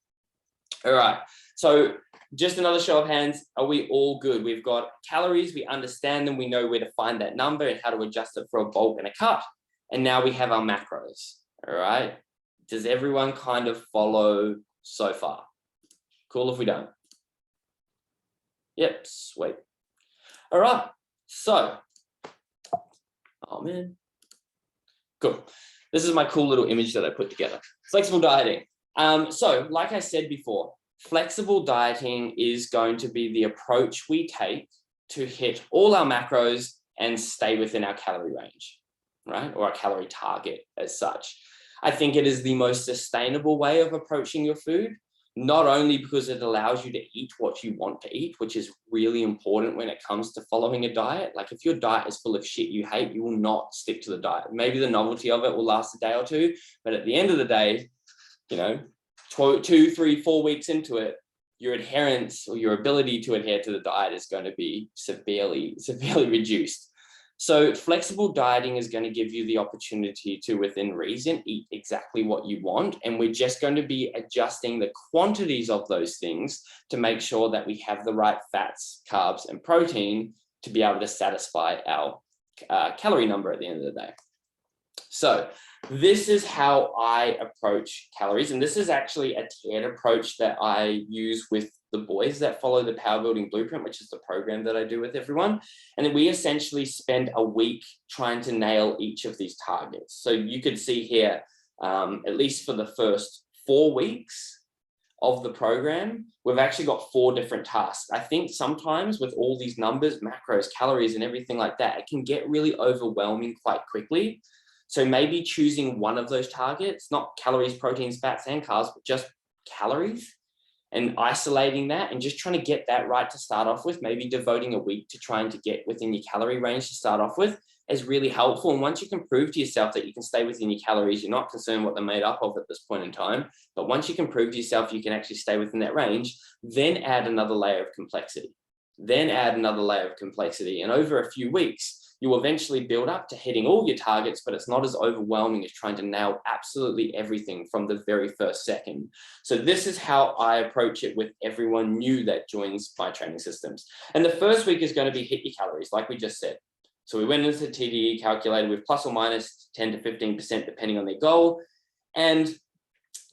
All right, so just another show of hands. Are we all good? We've got calories, we understand them, we know where to find that number and how to adjust it for a bulk and a cut. And now we have our macros, all right? Does everyone kind of follow so far? Cool if we don't. Yep, sweet. All right, so, oh man, cool. This is my cool little image that I put together. Flexible dieting. So like I said before, flexible dieting is going to be the approach we take to hit all our macros and stay within our calorie range, right? Or our calorie target as such. I think it is the most sustainable way of approaching your food, not only because it allows you to eat what you want to eat, which is really important when it comes to following a diet. Like if your diet is full of shit you hate, you will not stick to the diet. Maybe the novelty of it will last a day or two, but at the end of the day, you know, 2, 3, 4 weeks into it, your adherence or your ability to adhere to the diet is going to be severely reduced. So flexible dieting is going to give you the opportunity to, within reason, eat exactly what you want. And we're just going to be adjusting the quantities of those things to make sure that we have the right fats, carbs, and protein to be able to satisfy our calorie number at the end of the day. So this is how I approach calories. And this is actually a tiered approach that I use with the boys that follow the Power Building Blueprint, which is the program that I do with everyone. And then we essentially spend a week trying to nail each of these targets. So you could see here, at least for the first 4 weeks of the program, we've actually got 4 different tasks. I think sometimes with all these numbers, macros, calories, and everything like that, it can get really overwhelming quite quickly. So maybe choosing one of those targets, not calories, proteins, fats, and carbs, but just calories, and isolating that and just trying to get that right to start off with, maybe devoting a week to trying to get within your calorie range to start off with is really helpful. And once you can prove to yourself that you can stay within your calories, you're not concerned what they're made up of at this point in time, but once you can prove to yourself you can actually stay within that range, then add another layer of complexity. Then add another layer of complexity. And over a few weeks, you'll eventually build up to hitting all your targets, but it's not as overwhelming as trying to nail absolutely everything from the very first second. So this is how I approach it with everyone new that joins my training systems. And the first week is going to be hit your calories, like we just said. So we went into the TDE calculator with plus or minus 10 to 15%, depending on their goal. And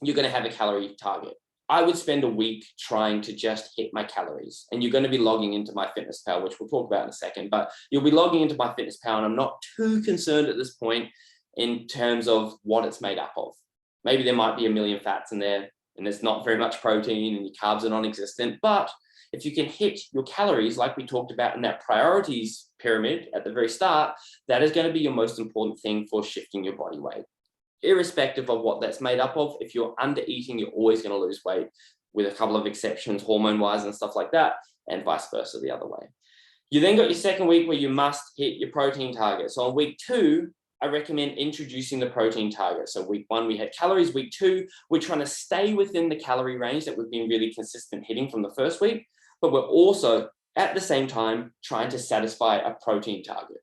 you're going to have a calorie target. I would spend a week trying to just hit my calories, and you're going to be logging into MyFitnessPal, which we'll talk about in a second, but you'll be logging into MyFitnessPal, and I'm not too concerned at this point in terms of what it's made up of. Maybe there might be a million fats in there and there's not very much protein and your carbs are non-existent, but if you can hit your calories, like we talked about in that priorities pyramid at the very start, that is going to be your most important thing for shifting your body weight. Irrespective of what that's made up of, if you're under eating, you're always going to lose weight, with a couple of exceptions, hormone-wise and stuff like that, and vice versa the other way. You then got your second week where you must hit your protein target. So on week 2, I recommend introducing the protein target. So week 1, we had calories. Week 2, we're trying to stay within the calorie range that we've been really consistent hitting from the first week, but we're also at the same time trying to satisfy a protein target.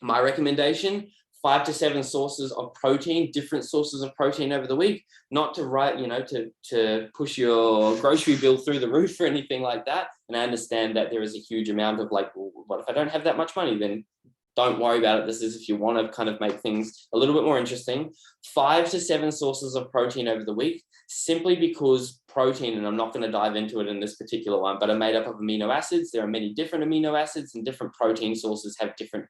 My recommendation, 5 to 7 sources of protein, different sources of protein over the week, not to to push your grocery bill through the roof or anything like that. And I understand that there is a huge amount of like, well, what if I don't have that much money? Then don't worry about it. This is if you want to kind of make things a little bit more interesting. 5 to 7 sources of protein over the week, simply because protein, and I'm not going to dive into it in this particular one, but are made up of amino acids. There are many different amino acids, and different protein sources have different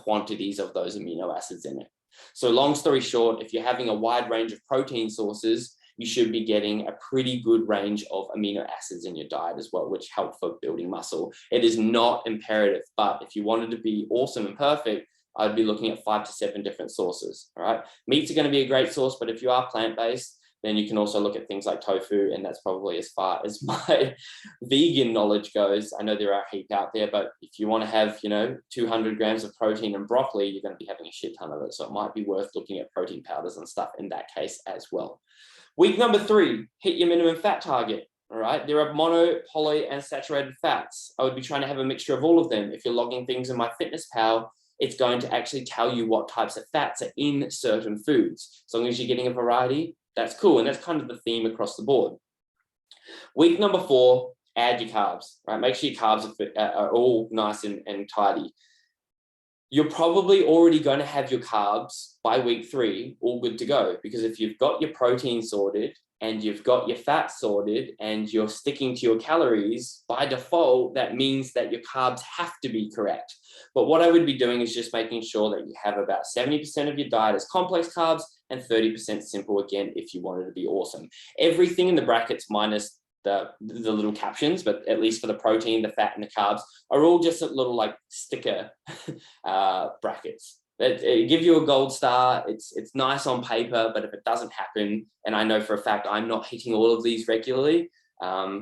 quantities of those amino acids in it. So long story short, if you're having a wide range of protein sources, you should be getting a pretty good range of amino acids in your diet as well, which help for building muscle. It is not imperative, but if you wanted to be awesome and perfect, I'd be looking at 5 to 7 different sources. All right, meats are going to be a great source, but if you are plant-based, then you can also look at things like tofu, and that's probably as far as my vegan knowledge goes. I know there are a heap out there, but if you want to have, 200 grams of protein and broccoli, you're going to be having a shit ton of it. So it might be worth looking at protein powders and stuff in that case as well. Week number 3, hit your minimum fat target. All right, there are mono, poly, and saturated fats. I would be trying to have a mixture of all of them. If you're logging things in MyFitnessPal, it's going to actually tell you what types of fats are in certain foods. As long as you're getting a variety, that's cool. And that's kind of the theme across the board. Week number 4, add your carbs, right? Make sure your carbs are all nice and tidy. You're probably already going to have your carbs by week 3 all good to go, because if you've got your protein sorted and you've got your fat sorted and you're sticking to your calories, by default, that means that your carbs have to be correct. But what I would be doing is just making sure that you have about 70% of your diet as complex carbs and 30% simple, again, if you wanted to be awesome. Everything in the brackets minus the little captions, but at least for the protein, the fat, and the carbs, are all just a little like sticker brackets. It give you a gold star. It's nice on paper, but if it doesn't happen, and I know for a fact I'm not hitting all of these regularly,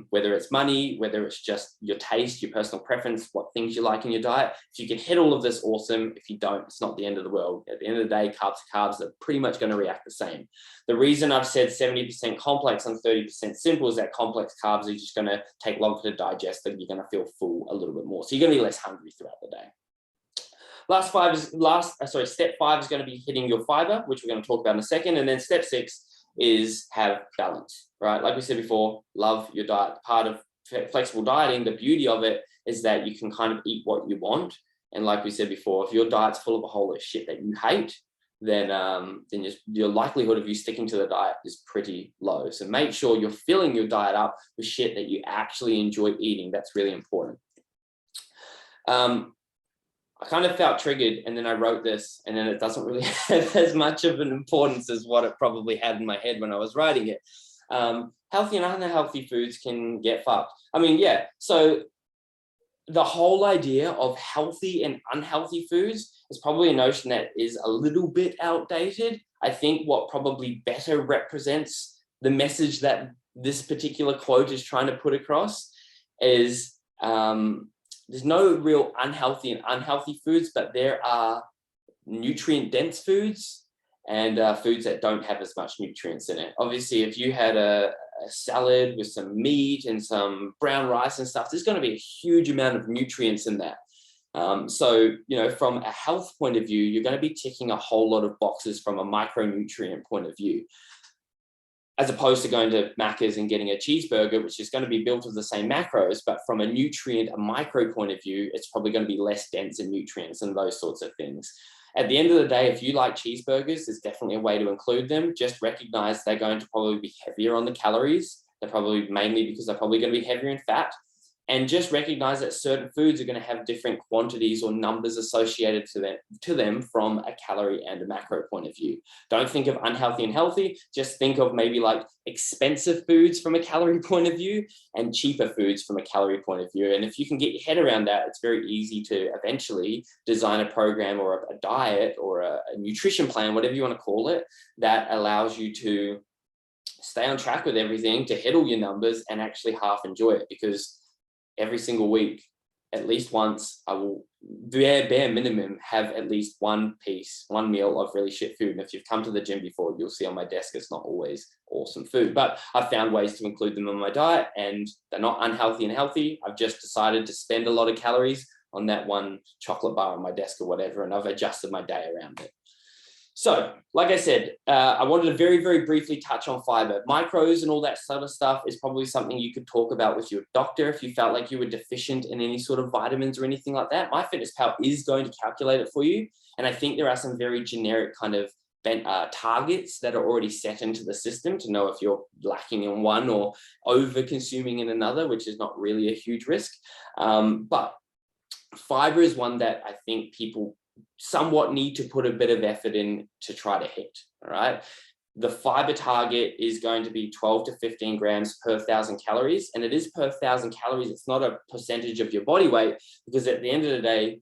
whether it's money, whether it's just your taste, your personal preference, what things you like in your diet, if you can hit all of this, awesome. If you don't, it's not the end of the world. At the end of the day, carbs are pretty much going to react the same. The reason I've said 70% complex and 30% simple is that complex carbs are just going to take longer to digest, and you're going to feel full a little bit more. So you're going to be less hungry throughout the day. Step 5 is going to be hitting your fiber, which we're going to talk about in a second. And then step 6 is have balance, right? Like we said before, love your diet. Part of flexible dieting, the beauty of it is that you can kind of eat what you want. And like we said before, if your diet's full of a whole lot of shit that you hate, then your likelihood of you sticking to the diet is pretty low. So make sure you're filling your diet up with shit that you actually enjoy eating. That's really important. I kind of felt triggered, and then I wrote this, and then it doesn't really have as much of an importance as what it probably had in my head when I was writing it. Healthy and unhealthy foods can get fucked. I mean, yeah, so the whole idea of healthy and unhealthy foods is probably a notion that is a little bit outdated. I think what probably better represents the message that this particular quote is trying to put across is there's no real unhealthy and unhealthy foods, but there are nutrient-dense foods and foods that don't have as much nutrients in it. Obviously, if you had a salad with some meat and some brown rice and stuff, there's going to be a huge amount of nutrients in that. So, you know, from a health point of view, you're going to be ticking a whole lot of boxes from a micronutrient point of view, as opposed to going to Macca's and getting a cheeseburger, which is going to be built of the same macros, but from a nutrient, a micro point of view, it's probably going to be less dense in nutrients and those sorts of things. At the end of the day, if you like cheeseburgers, there's definitely a way to include them. Just recognize they're going to probably be heavier on the calories. They're probably mainly because they're probably going to be heavier in fat. And just recognize that certain foods are going to have different quantities or numbers associated to them from a calorie and a macro point of view. Don't think of unhealthy and healthy. Just think of maybe like expensive foods from a calorie point of view and cheaper foods from a calorie point of view. And if you can get your head around that, it's very easy to eventually design a program or a diet or a nutrition plan, whatever you want to call it, that allows you to stay on track with everything, to hit all your numbers and actually half enjoy it. Because every single week, at least once, I will bare minimum have at least one meal of really shit food. And if you've come to the gym before, you'll see on my desk, it's not always awesome food, but I've found ways to include them in my diet and they're not unhealthy and healthy. I've just decided to spend a lot of calories on that one chocolate bar on my desk or whatever, and I've adjusted my day around it. So, like I said, I wanted to very, very briefly touch on fiber. Micros and all that sort of stuff is probably something you could talk about with your doctor if you felt like you were deficient in any sort of vitamins or anything like that. MyFitnessPal is going to calculate it for you. And I think there are some very generic kind of targets that are already set into the system to know if you're lacking in one or over consuming in another, which is not really a huge risk. But fiber is one that I think people somewhat need to put a bit of effort in to try to hit. All right. The fiber target is going to be 12 to 15 grams per 1,000 calories. And it is per 1,000 calories. It's not a percentage of your body weight, because at the end of the day,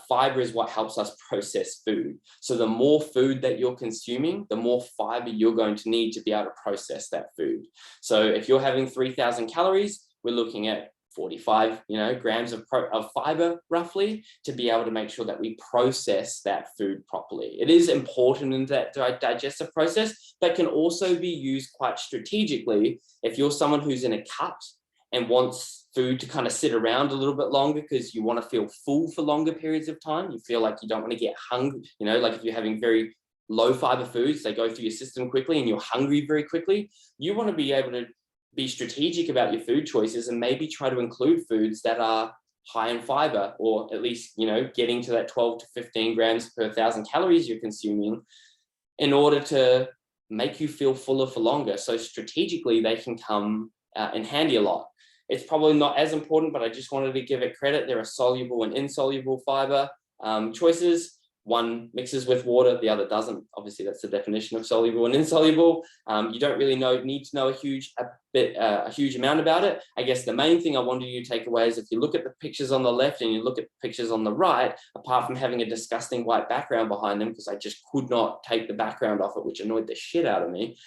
fiber is what helps us process food. So the more food that you're consuming, the more fiber you're going to need to be able to process that food. So if you're having 3,000 calories, we're looking at 45, grams of fiber roughly to be able to make sure that we process that food properly. It is important in that digestive process, but can also be used quite strategically if you're someone who's in a cut and wants food to kind of sit around a little bit longer because you want to feel full for longer periods of time. You feel like you don't want to get hungry, like if you're having very low fiber foods, they go through your system quickly and you're hungry very quickly. You want to be able to be strategic about your food choices and maybe try to include foods that are high in fiber, or at least, getting to that 12 to 15 grams per 1,000 calories you're consuming in order to make you feel fuller for longer. So strategically, they can come in handy a lot. It's probably not as important, but I just wanted to give it credit. There are soluble and insoluble fiber choices. One mixes with water, the other doesn't. Obviously, that's the definition of soluble and insoluble. You don't really need to know a huge amount about it. I guess the main thing I wanted you to take away is if you look at the pictures on the left and you look at the pictures on the right, apart from having a disgusting white background behind them, because I just could not take the background off it, which annoyed the shit out of me.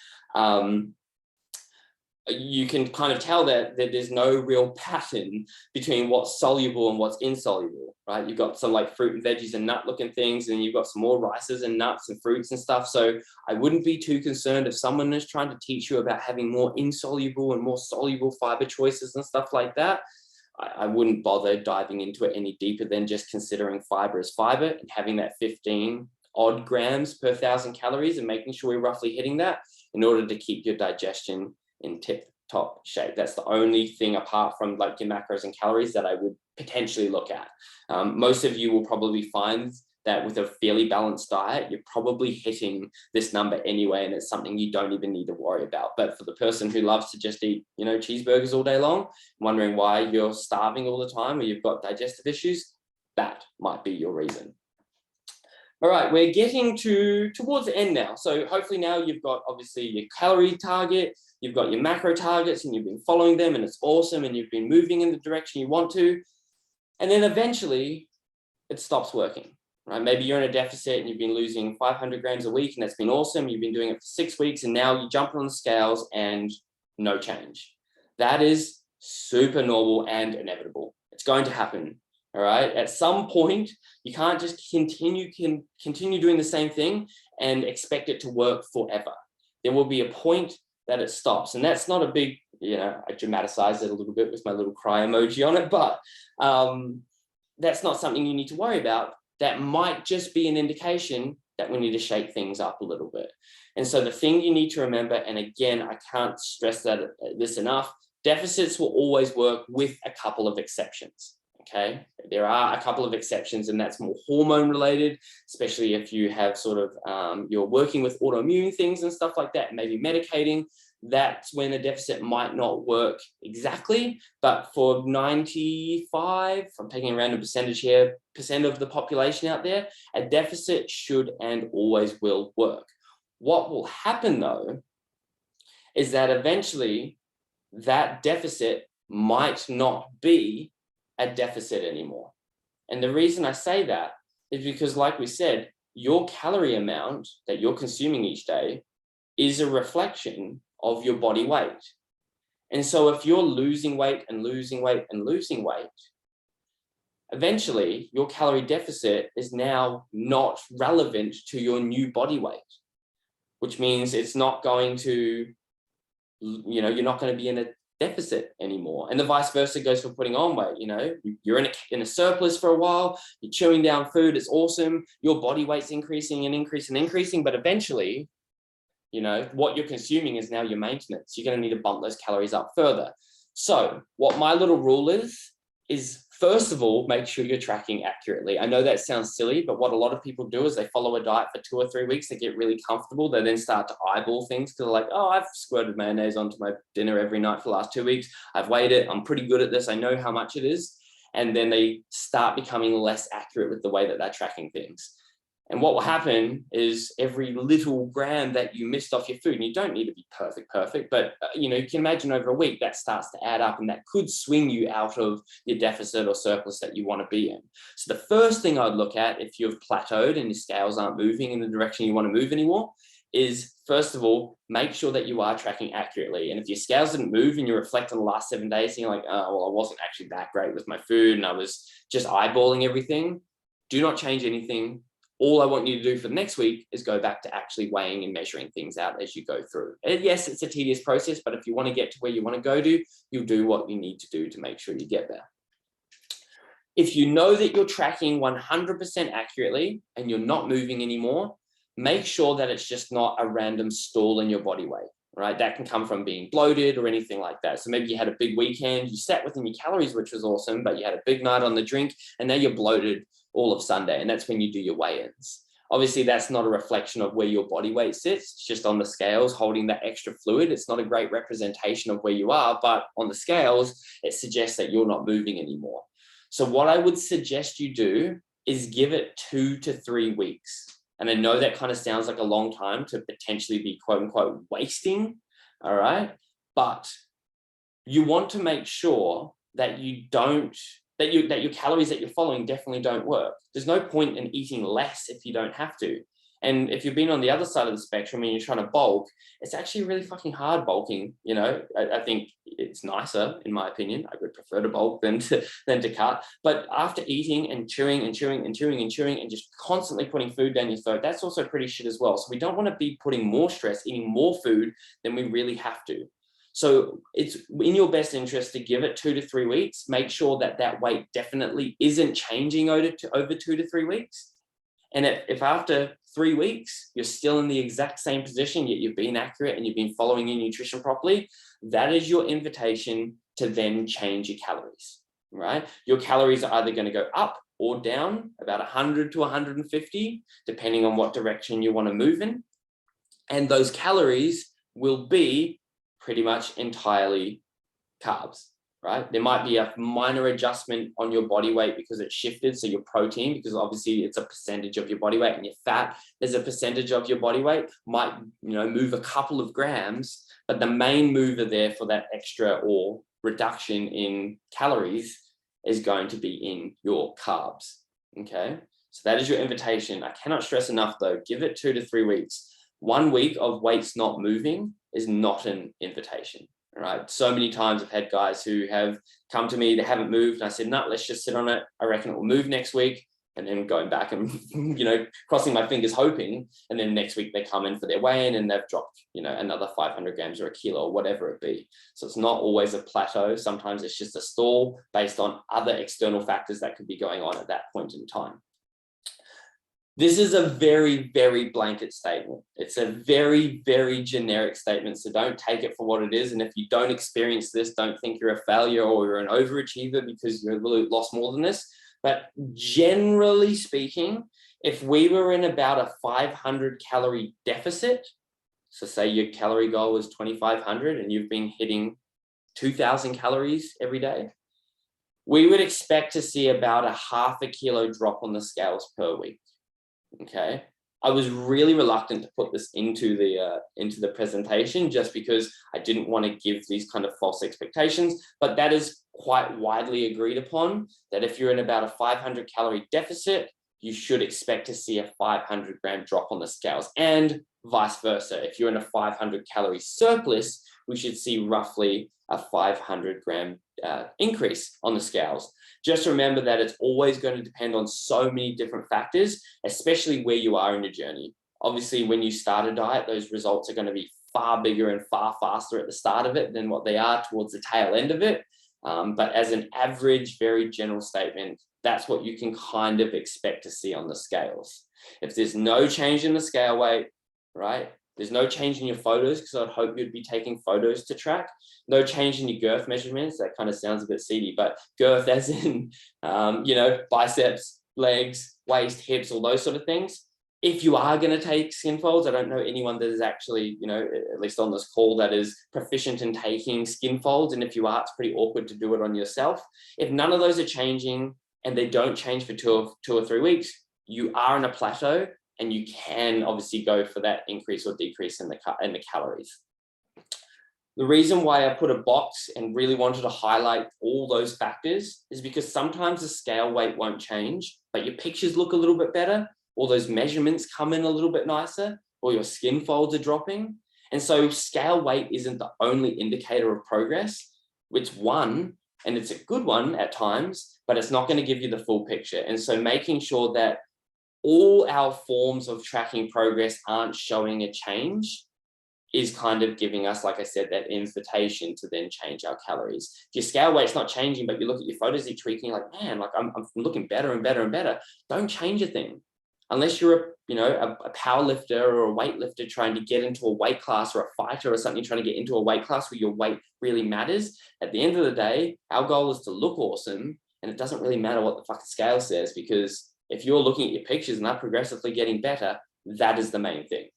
You can kind of tell that there's no real pattern between what's soluble and what's insoluble, right? You've got some like fruit and veggies and nut looking things, and you've got some more rices and nuts and fruits and stuff. So I wouldn't be too concerned if someone is trying to teach you about having more insoluble and more soluble fiber choices and stuff like that. I wouldn't bother diving into it any deeper than just considering fiber as fiber and having that 15 odd grams per 1,000 calories and making sure we're roughly hitting that in order to keep your digestion in tip-top shape. That's the only thing apart from like your macros and calories that I would potentially look at. Most of you will probably find that with a fairly balanced diet, you're probably hitting this number anyway, and it's something you don't even need to worry about. But for the person who loves to just eat, you know, cheeseburgers all day long, wondering why you're starving all the time or you've got digestive issues, that might be your reason. All right, we're getting towards the end now. So hopefully now you've got obviously your calorie target, you've got your macro targets and you've been following them and it's awesome and you've been moving in the direction you want to. And then eventually it stops working. Right? Maybe you're in a deficit and you've been losing 500 grams a week and that's been awesome. You've been doing it for 6 weeks and now you're jumping on the scales and no change. That is super normal and inevitable. It's going to happen. All right. At some point, you can't just continue doing the same thing and expect it to work forever. There will be a point that it stops. And that's not a big, you know, I dramatize it a little bit with my little cry emoji on it, but that's not something you need to worry about. That might just be an indication that we need to shake things up a little bit. And so the thing you need to remember, and again, I can't stress this enough, deficits will always work with a couple of exceptions. Okay, there are a couple of exceptions, and that's more hormone related, especially if you have sort of, you're working with autoimmune things and stuff like that, maybe medicating. That's when a deficit might not work exactly, but for 95, I'm taking a random percentage here, % of the population out there, a deficit should and always will work. What will happen though, is that eventually that deficit might not be a deficit anymore. And the reason I say that is because, like we said, your calorie amount that you're consuming each day is a reflection of your body weight. And so if you're losing weight and losing weight and losing weight, eventually your calorie deficit is now not relevant to your new body weight, which means it's not going to, you know, you're not going to be in a deficit anymore. And the vice versa goes for putting on weight. You know, you're in a surplus for a while, you're chewing down food, it's awesome, your body weight's increasing and increasing and increasing, but eventually, you know, what you're consuming is now your maintenance. You're going to need to bump those calories up further. So what my little rule is first of all, make sure you're tracking accurately. I know that sounds silly, but what a lot of people do is they follow a diet for 2 or 3 weeks, they get really comfortable, they then start to eyeball things because they're like, oh, I've squirted mayonnaise onto my dinner every night for the last 2 weeks. I've weighed it, I'm pretty good at this, I know how much it is. And then they start becoming less accurate with the way that they're tracking things. And what will happen is every little gram that you missed off your food, and you don't need to be perfect, but you know, you can imagine over a week that starts to add up and that could swing you out of your deficit or surplus that you want to be in. So the first thing I'd look at if you've plateaued and your scales aren't moving in the direction you want to move anymore is, first of all, make sure that you are tracking accurately. And if your scales didn't move and you reflect on the last 7 days and you're like, oh, well, I wasn't actually that great with my food and I was just eyeballing everything, do not change anything. All I want you to do for the next week is go back to actually weighing and measuring things out as you go through. And yes, it's a tedious process, but if you want to get to where you want to go to, you'll do what you need to do to make sure you get there. If you know that you're tracking 100% accurately and you're not moving anymore, make sure that it's just not a random stall in your body weight, right? That can come from being bloated or anything like that. So maybe you had a big weekend, you sat within your calories, which was awesome, but you had a big night on the drink and now you're bloated all of Sunday, and that's when you do your weigh-ins. Obviously, that's not a reflection of where your body weight sits. It's just on the scales holding that extra fluid. It's not a great representation of where you are, but on the scales, it suggests that you're not moving anymore. So what I would suggest you do is give it 2 to 3 weeks. And I know that kind of sounds like a long time to potentially be quote unquote wasting, all right? But you want to make sure that you don't, that your calories that you're following definitely don't work. There's no point in eating less if you don't have to. And if you've been on the other side of the spectrum and you're trying to bulk, it's actually really fucking hard bulking. You know, I think it's nicer, in my opinion. I would prefer to bulk than to cut. But after eating and chewing and chewing and chewing and chewing and just constantly putting food down your throat, that's also pretty shit as well. So we don't want to be putting more stress, eating more food than we really have to. So it's in your best interest to give it 2 to 3 weeks. Make sure that that weight definitely isn't changing over 2 to 3 weeks. And if after 3 weeks, you're still in the exact same position, yet you've been accurate and you've been following your nutrition properly, that is your invitation to then change your calories, right? Your calories are either going to go up or down about 100 to 150, depending on what direction you want to move in. And those calories will be pretty much entirely carbs, right? There might be a minor adjustment on your body weight because it's shifted. So your protein, because obviously it's a percentage of your body weight, and your fat is a percentage of your body weight, might, move a couple of grams, but the main mover there for that extra or reduction in calories is going to be in your carbs. Okay. So that is your invitation. I cannot stress enough though, give it 2 to 3 weeks. 1 week of weights not moving is not an invitation. Right. So many times I've had guys who have come to me, they haven't moved. And I said, no, let's just sit on it. I reckon it will move next week. And then going back and, crossing my fingers, hoping. And then next week they come in for their weigh-in and they've dropped, another 500 grams or a kilo or whatever it be. So it's not always a plateau. Sometimes it's just a stall based on other external factors that could be going on at that point in time. This is a very, very blanket statement. It's a very, very generic statement. So don't take it for what it is. And if you don't experience this, don't think you're a failure or you're an overachiever because you've lost more than this. But generally speaking, if we were in about a 500 calorie deficit, so say your calorie goal was 2,500 and you've been hitting 2,000 calories every day, we would expect to see about a half a kilo drop on the scales per week. Okay, I was really reluctant to put this into the presentation just because I didn't want to give these kind of false expectations, but that is quite widely agreed upon that if you're in about a 500 calorie deficit, you should expect to see a 500 gram drop on the scales, and vice versa. If you're in a 500 calorie surplus, we should see roughly a 500 gram increase on the scales. Just remember that it's always going to depend on so many different factors, especially where you are in your journey. Obviously, when you start a diet, those results are going to be far bigger and far faster at the start of it than what they are towards the tail end of it. But as an average, very general statement, that's what you can kind of expect to see on the scales. If there's no change in the scale weight, right? There's no change in your photos, because I'd hope you'd be taking photos to track. No change in your girth measurements. That kind of sounds a bit seedy, but girth as in, biceps, legs, waist, hips, all those sort of things. If you are going to take skin folds, I don't know anyone that is actually, at least on this call, that is proficient in taking skin folds. And if you are, it's pretty awkward to do it on yourself. If none of those are changing and they don't change for two or 3 weeks, you are in a plateau. And you can obviously go for that increase or decrease in the calories. The reason why I put a box and really wanted to highlight all those factors is because sometimes the scale weight won't change, but your pictures look a little bit better, or those measurements come in a little bit nicer, or your skin folds are dropping. And so scale weight isn't the only indicator of progress. It's one, and it's a good one at times, but it's not going to give you the full picture. And so making sure that all our forms of tracking progress aren't showing a change is kind of giving us, like I said, that invitation to then change our calories. If your scale weight's not changing, but you look at your photos each week and you're like, man, like I'm looking better and better and better. Don't change a thing. Unless you're a power lifter or a weightlifter trying to get into a weight class, or a fighter or something trying to get into a weight class where your weight really matters. At the end of the day, our goal is to look awesome, and it doesn't really matter what the fucking scale says, because if you're looking at your pictures and they're progressively getting better, that is the main thing.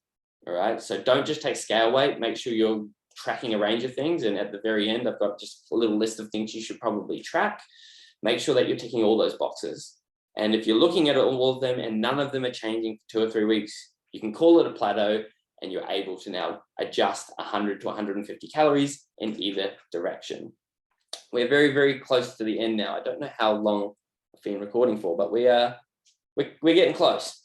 All right. So don't just take scale weight, make sure you're tracking a range of things. And at the very end, I've got just a little list of things you should probably track. Make sure that you're ticking all those boxes. And if you're looking at all of them and none of them are changing for 2 or 3 weeks, you can call it a plateau, and you're able to now adjust 100 to 150 calories in either direction. We're very, very close to the end now. I don't know how long I've been recording for, but we're getting close.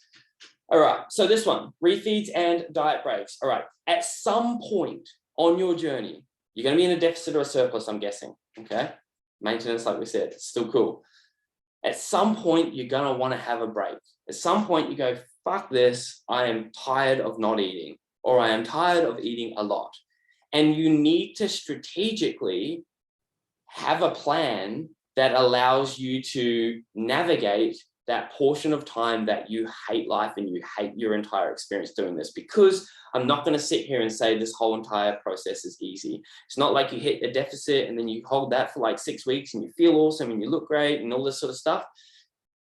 All right, so this one, refeeds and diet breaks. All right, at some point on your journey, you're going to be in a deficit or a surplus, I'm guessing, okay? Maintenance, like we said, it's still cool. At some point, you're going to want to have a break. At some point, you go, fuck this, I am tired of not eating, or I am tired of eating a lot. And you need to strategically have a plan that allows you to navigate that portion of time that you hate life and you hate your entire experience doing this. Because I'm not going to sit here and say this whole entire process is easy. It's not like you hit a deficit and then you hold that for like 6 weeks and you feel awesome and you look great and all this sort of stuff.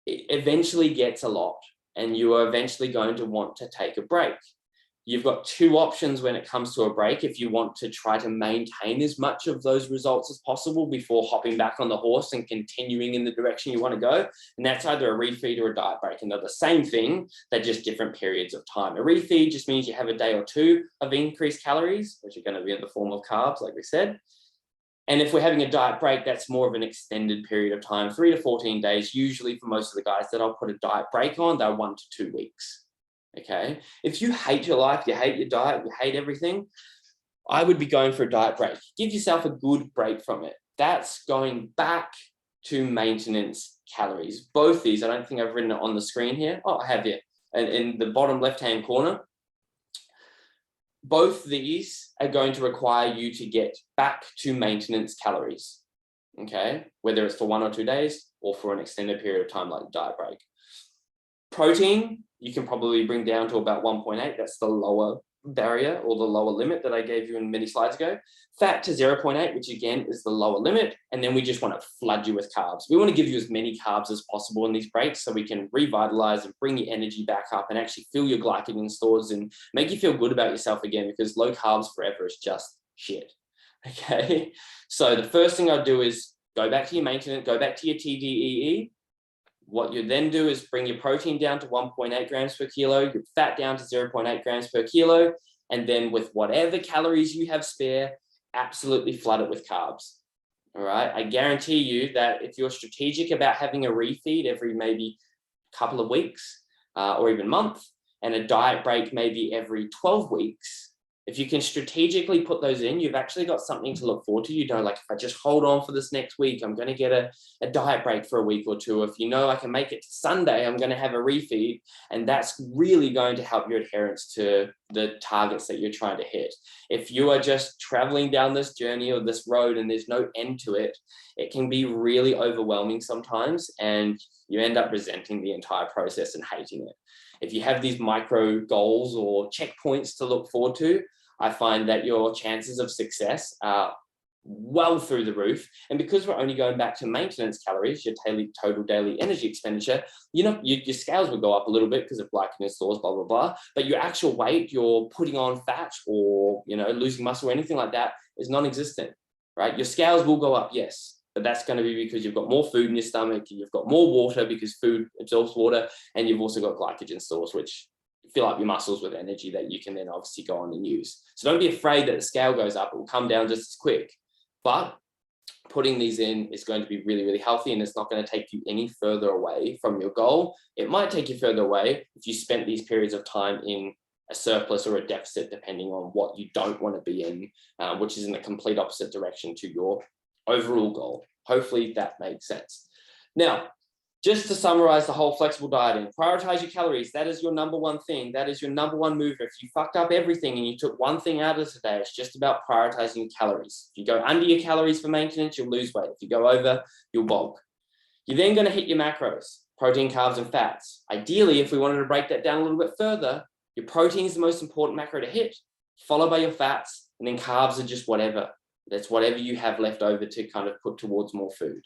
It eventually gets a lot, and you are eventually going to want to take a break. You've got two options when it comes to a break if you want to try to maintain as much of those results as possible before hopping back on the horse and continuing in the direction you want to go. And that's either a refeed or a diet break. And they're the same thing, they're just different periods of time. A refeed just means you have a day or two of increased calories, which are going to be in the form of carbs, like we said. And if we're having a diet break, that's more of an extended period of time, 3 to 14 days. Usually for most of the guys that I'll put a diet break on, they're 1 to 2 weeks. Okay, if you hate your life, you hate your diet, you hate everything, I would be going for a diet break. Give yourself a good break from it. That's going back to maintenance calories. Both these, I don't think I've written it on the screen here. Oh, I have here. And in the bottom left-hand corner, both these are going to require you to get back to maintenance calories. Okay, whether it's for 1 or 2 days or for an extended period of time like diet break. Protein, you can probably bring down to about 1.8. That's the lower barrier or the lower limit that I gave you in many slides ago. Fat to 0.8, which again is the lower limit. And then we just want to flood you with carbs. We want to give you as many carbs as possible in these breaks so we can revitalize and bring your energy back up and actually fill your glycogen stores and make you feel good about yourself again, because low carbs forever is just shit. Okay. So the first thing I'll do is go back to your maintenance, go back to your TDEE. What you then do is bring your protein down to 1.8 grams per kilo, your fat down to 0.8 grams per kilo, and then with whatever calories you have spare, absolutely flood it with carbs. All right. I guarantee you that if you're strategic about having a refeed every maybe couple of weeks or even month, and a diet break maybe every 12 weeks, if you can strategically put those in, you've actually got something to look forward to. You know, like if I just hold on for this next week, I'm going to get a diet break for a week or two. If you know I can make it to Sunday, I'm going to have a refeed. And that's really going to help your adherence to the targets that you're trying to hit. If you are just traveling down this journey or this road and there's no end to it, it can be really overwhelming sometimes, and you end up resenting the entire process and hating it. If you have these micro goals or checkpoints to look forward to, I find that your chances of success are well through the roof. And because we're only going back to maintenance calories, your total daily energy expenditure, you know, your scales will go up a little bit because of glycogen stores, blah, blah, blah. But your actual weight, you're putting on fat or, you know, losing muscle or anything like that is non-existent, right? Your scales will go up, yes. But that's going to be because you've got more food in your stomach, you've got more water because food absorbs water, and you've also got glycogen stores, which fill up your muscles with energy that you can then obviously go on and use. So don't be afraid that the scale goes up, it will come down just as quick. But putting these in is going to be really, really healthy, and it's not going to take you any further away from your goal. It might take you further away if you spent these periods of time in a surplus or a deficit, depending on what you don't want to be in, which is in the complete opposite direction to your overall goal. Hopefully that makes sense. Now, just to summarize the whole flexible dieting, prioritize your calories. That is your number one thing. That is your number one mover. If you fucked up everything and you took one thing out of today, it's just about prioritizing your calories. If you go under your calories for maintenance, you'll lose weight. If you go over, you'll bulk. You're then going to hit your macros, protein, carbs, and fats. Ideally, if we wanted to break that down a little bit further, your protein is the most important macro to hit, followed by your fats, and then carbs are just whatever. That's whatever you have left over to kind of put towards more food.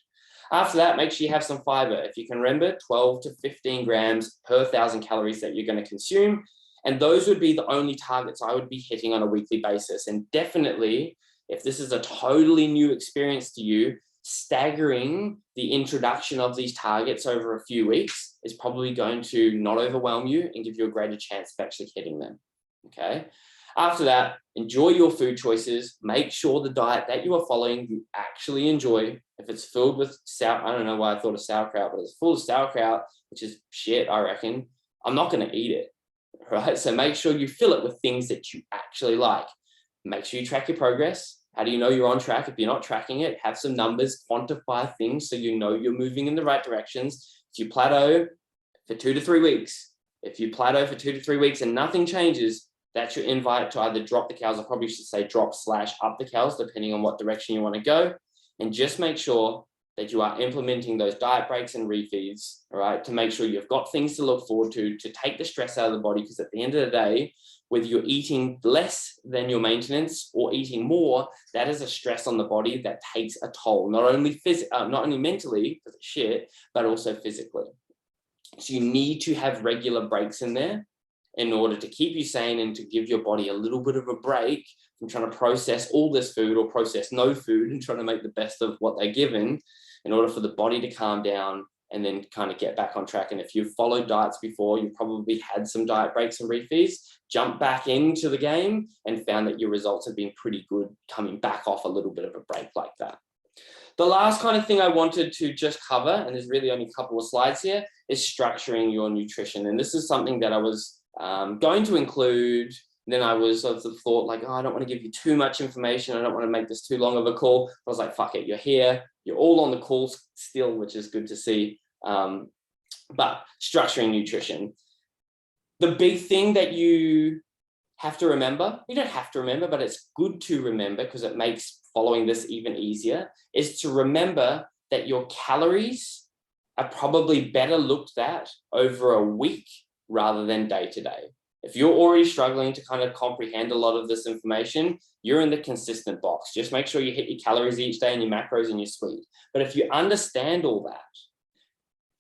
After that, make sure you have some fiber. If you can remember, 12 to 15 grams per 1,000 calories that you're going to consume. And those would be the only targets I would be hitting on a weekly basis. And definitely, if this is a totally new experience to you, staggering the introduction of these targets over a few weeks is probably going to not overwhelm you and give you a greater chance of actually hitting them. Okay. After that, enjoy your food choices. Make sure the diet that you are following, you actually enjoy. If it's filled with I don't know why I thought of sauerkraut, but it's full of sauerkraut, which is shit, I reckon, I'm not going to eat it, right? So make sure you fill it with things that you actually like. Make sure you track your progress. How do you know you're on track? If you're not tracking it, have some numbers, quantify things so you know you're moving in the right directions. If you plateau for 2 to 3 weeks, and nothing changes, That's your invite to either drop the cows, or probably should say drop/up the cows, depending on what direction you want to go. And just make sure that you are implementing those diet breaks and refeeds, all right, to make sure you've got things to look forward to take the stress out of the body. Because at the end of the day, whether you're eating less than your maintenance or eating more, that is a stress on the body that takes a toll, not only mentally, because it's shit, but also physically. So you need to have regular breaks in there in order to keep you sane and to give your body a little bit of a break from trying to process all this food or process no food and trying to make the best of what they're given, in order for the body to calm down and then kind of get back on track. And if you've followed diets before, you probably had some diet breaks and refeeds, jump back into the game and found that your results have been pretty good coming back off a little bit of a break like that. The last kind of thing I wanted to just cover, and there's really only a couple of slides here, is structuring your nutrition. And this is something that I was going to include. Then I was of the thought like, oh, I don't want to give you too much information. I don't want to make this too long of a call. I was like, fuck it, you're here. You're all on the call still, which is good to see. But structuring nutrition. The big thing that you have to remember, you don't have to remember, but it's good to remember because it makes following this even easier, is to remember that your calories are probably better looked at over a week rather than day to day. If you're already struggling to kind of comprehend a lot of this information, you're in the consistent box. Just make sure you hit your calories each day and your macros and your sleep. But if you understand all that,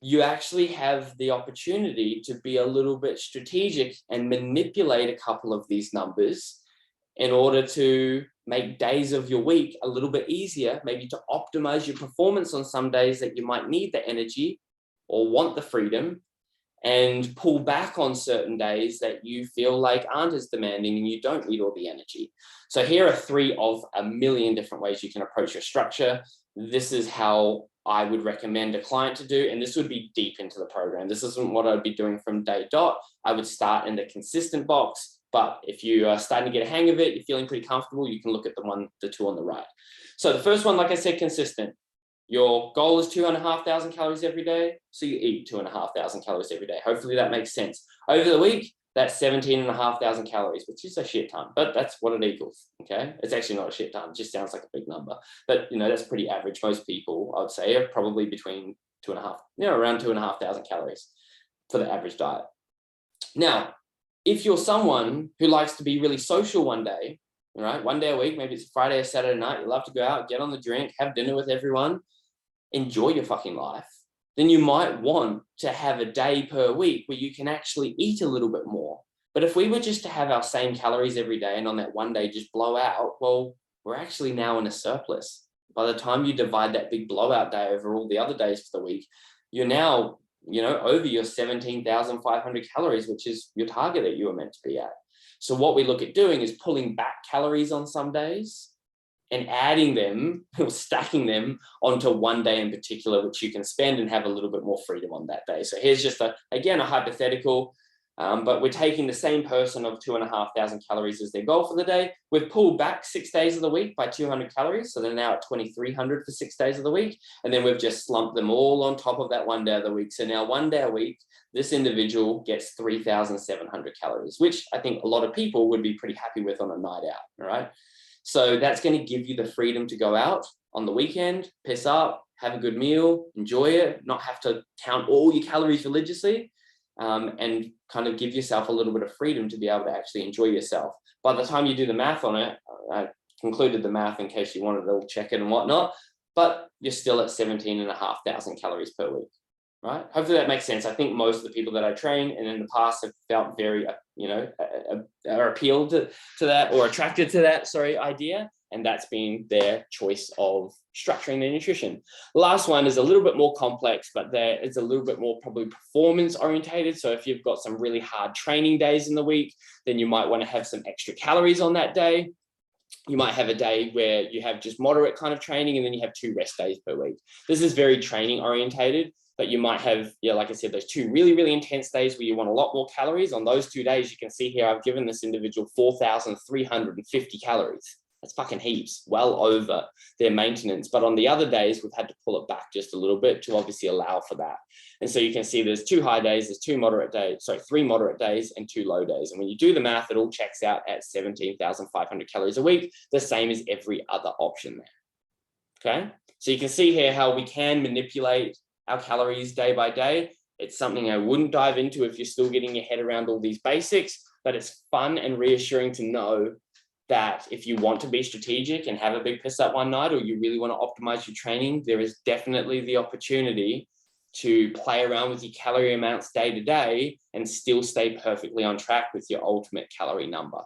you actually have the opportunity to be a little bit strategic and manipulate a couple of these numbers in order to make days of your week a little bit easier, maybe to optimize your performance on some days that you might need the energy or want the freedom, and pull back on certain days that you feel like aren't as demanding and you don't need all the energy. So here are 3 of a million different ways you can approach your structure. This is how I would recommend a client to do, and this would be deep into the program. This isn't what I'd be doing from day dot. I would start in the consistent box, but if you are starting to get a hang of it, you're feeling pretty comfortable, you can look at the 2 on the right. So the first one, like I said, consistent. Your goal is 2,500 calories every day, so you eat 2,500 calories every day. Hopefully that makes sense. Over the week, that's 17,500 calories, which is a shit ton, but that's what it equals, okay? It's actually not a shit ton, it just sounds like a big number. But, that's pretty average. Most people, I would say, are probably between 2.5, around 2,500 calories for the average diet. Now, if you're someone who likes to be really social one day, right? One day a week, maybe it's Friday or Saturday night, you love to go out, get on the drink, have dinner with everyone, enjoy your fucking life, then you might want to have a day per week where you can actually eat a little bit more. But if we were just to have our same calories every day and on that one day just blow out, well, we're actually now in a surplus. By the time you divide that big blowout day over all the other days for the week, you're now, over your 17,500 calories, which is your target that you were meant to be at. So what we look at doing is pulling back calories on some days and adding them or stacking them onto one day in particular, which you can spend and have a little bit more freedom on that day. So here's just a hypothetical, but we're taking the same person of 2,500 calories as their goal for the day. We've pulled back 6 days of the week by 200 calories. So they're now at 2,300 for 6 days of the week. And then we've just slumped them all on top of that one day of the week. So now one day a week, this individual gets 3,700 calories, which I think a lot of people would be pretty happy with on a night out, all right? So that's going to give you the freedom to go out on the weekend, piss up, have a good meal, enjoy it, not have to count all your calories religiously, and kind of give yourself a little bit of freedom to be able to actually enjoy yourself. By the time you do the math on it, I concluded the math in case you wanted to check it and whatnot, but you're still at 17,500 calories per week. Right? Hopefully that makes sense. I think most of the people that I train and in the past have felt very, are appealed to that or attracted to that, idea. And that's been their choice of structuring their nutrition. Last one is a little bit more complex, but there is a little bit more probably performance orientated. So if you've got some really hard training days in the week, then you might want to have some extra calories on that day. You might have a day where you have just moderate kind of training and then you have 2 rest days per week. This is very training orientated. But you might have, like I said, those 2 really, really intense days where you want a lot more calories. On those 2 days, you can see here, I've given this individual 4,350 calories. That's fucking heaps, well over their maintenance. But on the other days, we've had to pull it back just a little bit to obviously allow for that. And so you can see there's 2 high days, there's 3 moderate days and 2 low days. And when you do the math, it all checks out at 17,500 calories a week, the same as every other option there. Okay, so you can see here how we can manipulate our calories day by day. It's something I wouldn't dive into if you're still getting your head around all these basics, but it's fun and reassuring to know that if you want to be strategic and have a big piss up one night, or you really want to optimize your training, there is definitely the opportunity to play around with your calorie amounts day to day and still stay perfectly on track with your ultimate calorie number.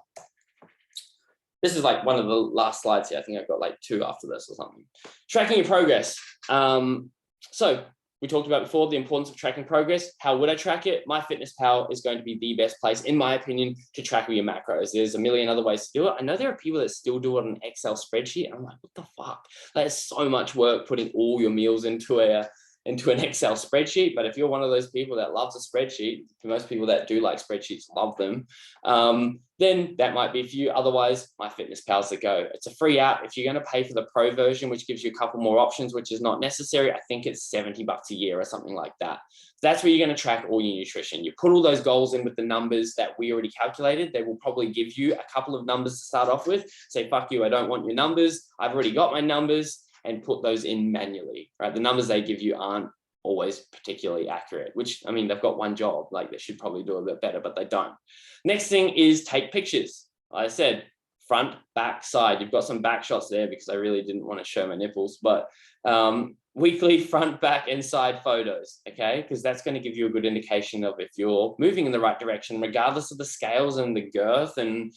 This is like one of the last slides here. I think I've got like 2 after this or something. Tracking your progress. So we talked about before the importance of tracking progress. How would I track it? MyFitnessPal is going to be the best place, in my opinion, to track all your macros. There's a million other ways to do it. I know there are people that still do it on an Excel spreadsheet. I'm like, what the fuck? There's so much work putting all your meals into an Excel spreadsheet. But if you're one of those people that loves a spreadsheet, for most people that do like spreadsheets love them, then that might be for you. Otherwise, MyFitnessPal's the go. It's a free app. If you're going to pay for the pro version, which gives you a couple more options, which is not necessary, I think it's $70 a year or something like that. That's where you're going to track all your nutrition. You put all those goals in with the numbers that we already calculated. They will probably give you a couple of numbers to start off with. Say, fuck you, I don't want your numbers. I've already got my numbers, and put those in manually, right? The numbers they give you aren't always particularly accurate, which, I mean, they've got one job, like they should probably do a bit better, but they don't. Next thing is take pictures. Like I said, front, back, side. You've got some back shots there because I really didn't want to show my nipples, but weekly front, back, and side photos, okay? Because that's going to give you a good indication of if you're moving in the right direction, regardless of the scales and the girth and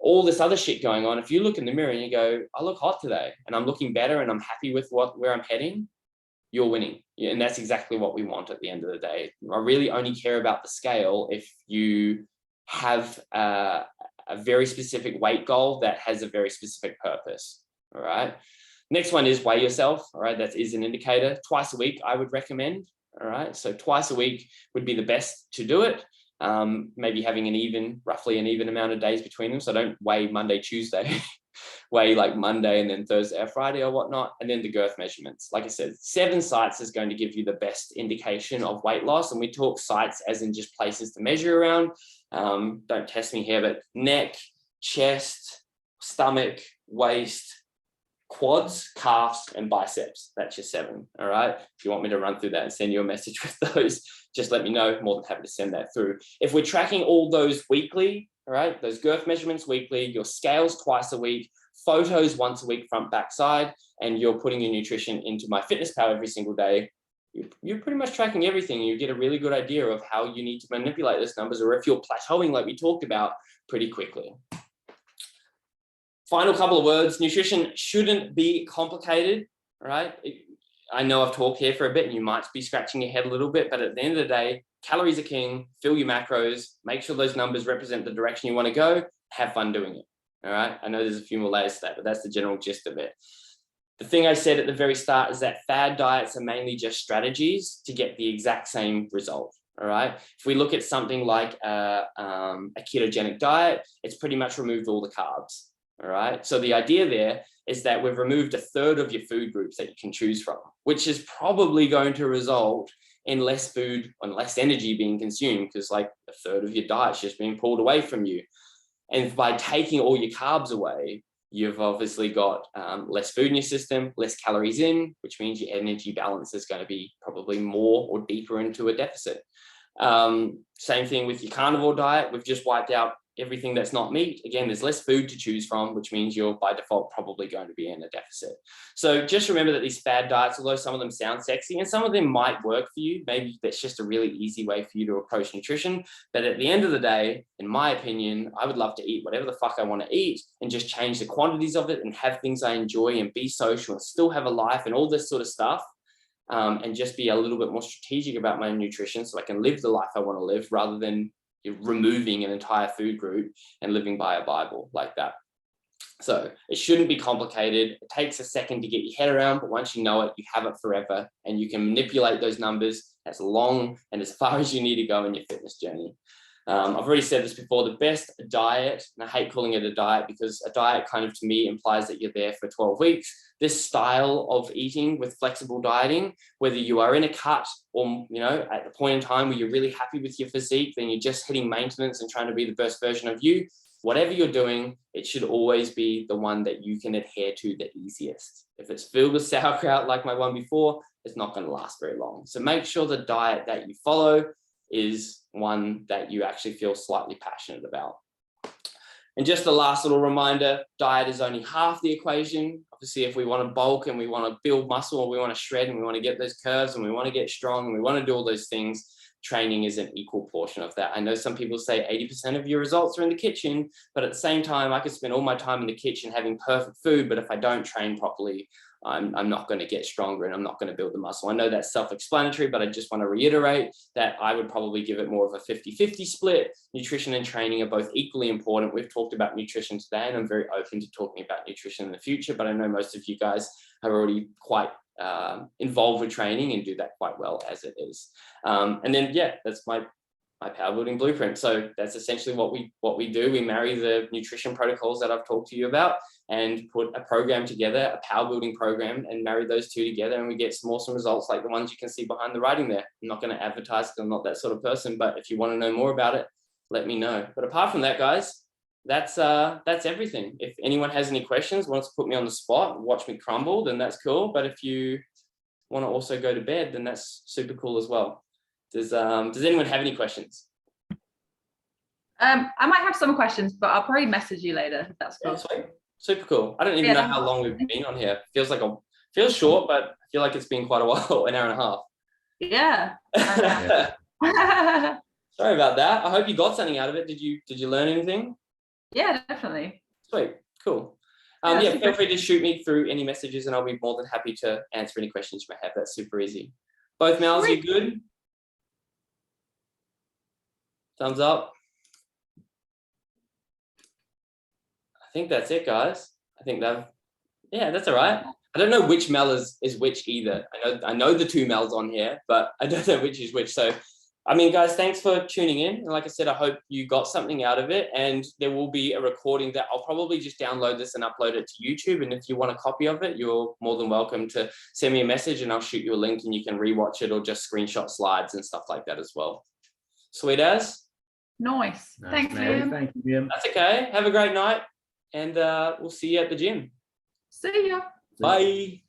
all this other shit going on. If you look in the mirror and you go, I look hot today and I'm looking better and I'm happy with where I'm heading, you're winning. Yeah, and that's exactly what we want at the end of the day. I really only care about the scale if you have a very specific weight goal that has a very specific purpose. All right. Next one is weigh yourself. All right. That is an indicator. Twice a week, I would recommend. All right. So twice a week would be the best to do it. Maybe having roughly an even amount of days between them. So don't weigh Monday, Tuesday, weigh like Monday and then Thursday or Friday or whatnot. And then the girth measurements. Like I said, 7 sites is going to give you the best indication of weight loss. And we talk sites as in just places to measure around. Don't test me here, but neck, chest, stomach, waist, quads, calves, and biceps. That's your 7. All right. If you want me to run through that and send you a message with those, just let me know. More than happy to send that through. If we're tracking all those weekly, all right, those girth measurements weekly, your scales twice a week, photos once a week, front, back, side, and you're putting your nutrition into MyFitnessPal every single day, you're pretty much tracking everything. You get a really good idea of how you need to manipulate those numbers, or if you're plateauing like we talked about, pretty quickly. Final couple of words. Nutrition shouldn't be complicated, right? I know I've talked here for a bit and you might be scratching your head a little bit, but at the end of the day, calories are king. Fill your macros, make sure those numbers represent the direction you want to go, have fun doing it. All right. I know there's a few more layers to that, but that's the general gist of it. The thing I said at the very start is that fad diets are mainly just strategies to get the exact same result. All right. If we look at something like a ketogenic diet, it's pretty much removed all the carbs. All right. So the idea there is that we've removed 1/3 of your food groups that you can choose from, which is probably going to result in less food and less energy being consumed, because like 1/3 of your diet is just being pulled away from you. And by taking all your carbs away, you've obviously got less food in your system, less calories in, which means your energy balance is going to be probably more or deeper into a deficit. Same thing with your carnivore diet. We've just wiped out everything that's not meat. Again, there's less food to choose from, which means you're by default probably going to be in a deficit. So just remember that these fad diets, although some of them sound sexy and some of them might work for you, maybe that's just a really easy way for you to approach nutrition. But at the end of the day, in my opinion, I would love to eat whatever the fuck I want to eat and just change the quantities of it and have things I enjoy and be social and still have a life and all this sort of stuff. And just be a little bit more strategic about my nutrition so I can live the life I want to live, rather than removing an entire food group and living by a Bible like that. So it shouldn't be complicated. It takes a second to get your head around, but once you know it, you have it forever, and you can manipulate those numbers as long and as far as you need to go in your fitness journey. I've already said this before, the best diet, and I hate calling it a diet because a diet kind of to me implies that you're there for 12 weeks. This style of eating with flexible dieting, whether you are in a cut or, you know, at the point in time where you're really happy with your physique, then you're just hitting maintenance and trying to be the best version of you, whatever you're doing, it should always be the one that you can adhere to the easiest. If it's filled with sauerkraut like my one before, it's not going to last very long. So make sure the diet that you follow is one that you actually feel slightly passionate about. And just a last little reminder, diet is only half the equation. Obviously, if we want to bulk and we want to build muscle, or we want to shred and we want to get those curves and we want to get strong and we want to do all those things, training is an equal portion of that. I know some people say 80% of your results are in the kitchen, but at the same time, I could spend all my time in the kitchen having perfect food, but if I don't train properly, I'm not going to get stronger and I'm not going to build the muscle. I know that's self-explanatory, but I just want to reiterate that I would probably give it more of a 50-50 split. Nutrition and training are both equally important. We've talked about nutrition today, and I'm very open to talking about nutrition in the future, but I know most of you guys are already quite involved with training and do that quite well as it is. And then, yeah, that's my power building blueprint. So that's essentially what we do. We marry the nutrition protocols that I've talked to you about and put a program together, a power building program, and marry those two together, and we get some awesome results like the ones you can see behind the writing there. I'm not going to advertise because I'm not that sort of person, but if you want to know more about it, let me know. But apart from that, guys, that's everything. If anyone has any questions, wants to put me on the spot, watch me crumble, then that's cool. But if you want to also go to bed, then that's super cool as well. Does anyone have any questions? I might have some questions, but I'll probably message you later if that's cool. Yeah, sweet. Super cool. I don't even know how long we've been on here. Feels short, but I feel like it's been quite a while, an hour and a half. Yeah. Sorry about that. I hope you got something out of it. Did you learn anything? Yeah, definitely. Sweet. Cool. Feel free to shoot me through any messages and I'll be more than happy to answer any questions you may have. That's super easy. Both Mels, you good? Thumbs up. I think that's it, guys. I think that's all right. I don't know which Mel is which either. I know the two Mels on here, but I don't know which is which. So, I mean, guys, thanks for tuning in. And like I said, I hope you got something out of it. And there will be a recording that I'll probably just download this and upload it to YouTube. And if you want a copy of it, you're more than welcome to send me a message and I'll shoot you a link and you can rewatch it or just screenshot slides and stuff like that as well. Sweet as. Nice. Thanks, Liam. Thank you, Liam. That's okay. Have a great night. And we'll see you at the gym. See ya. Bye.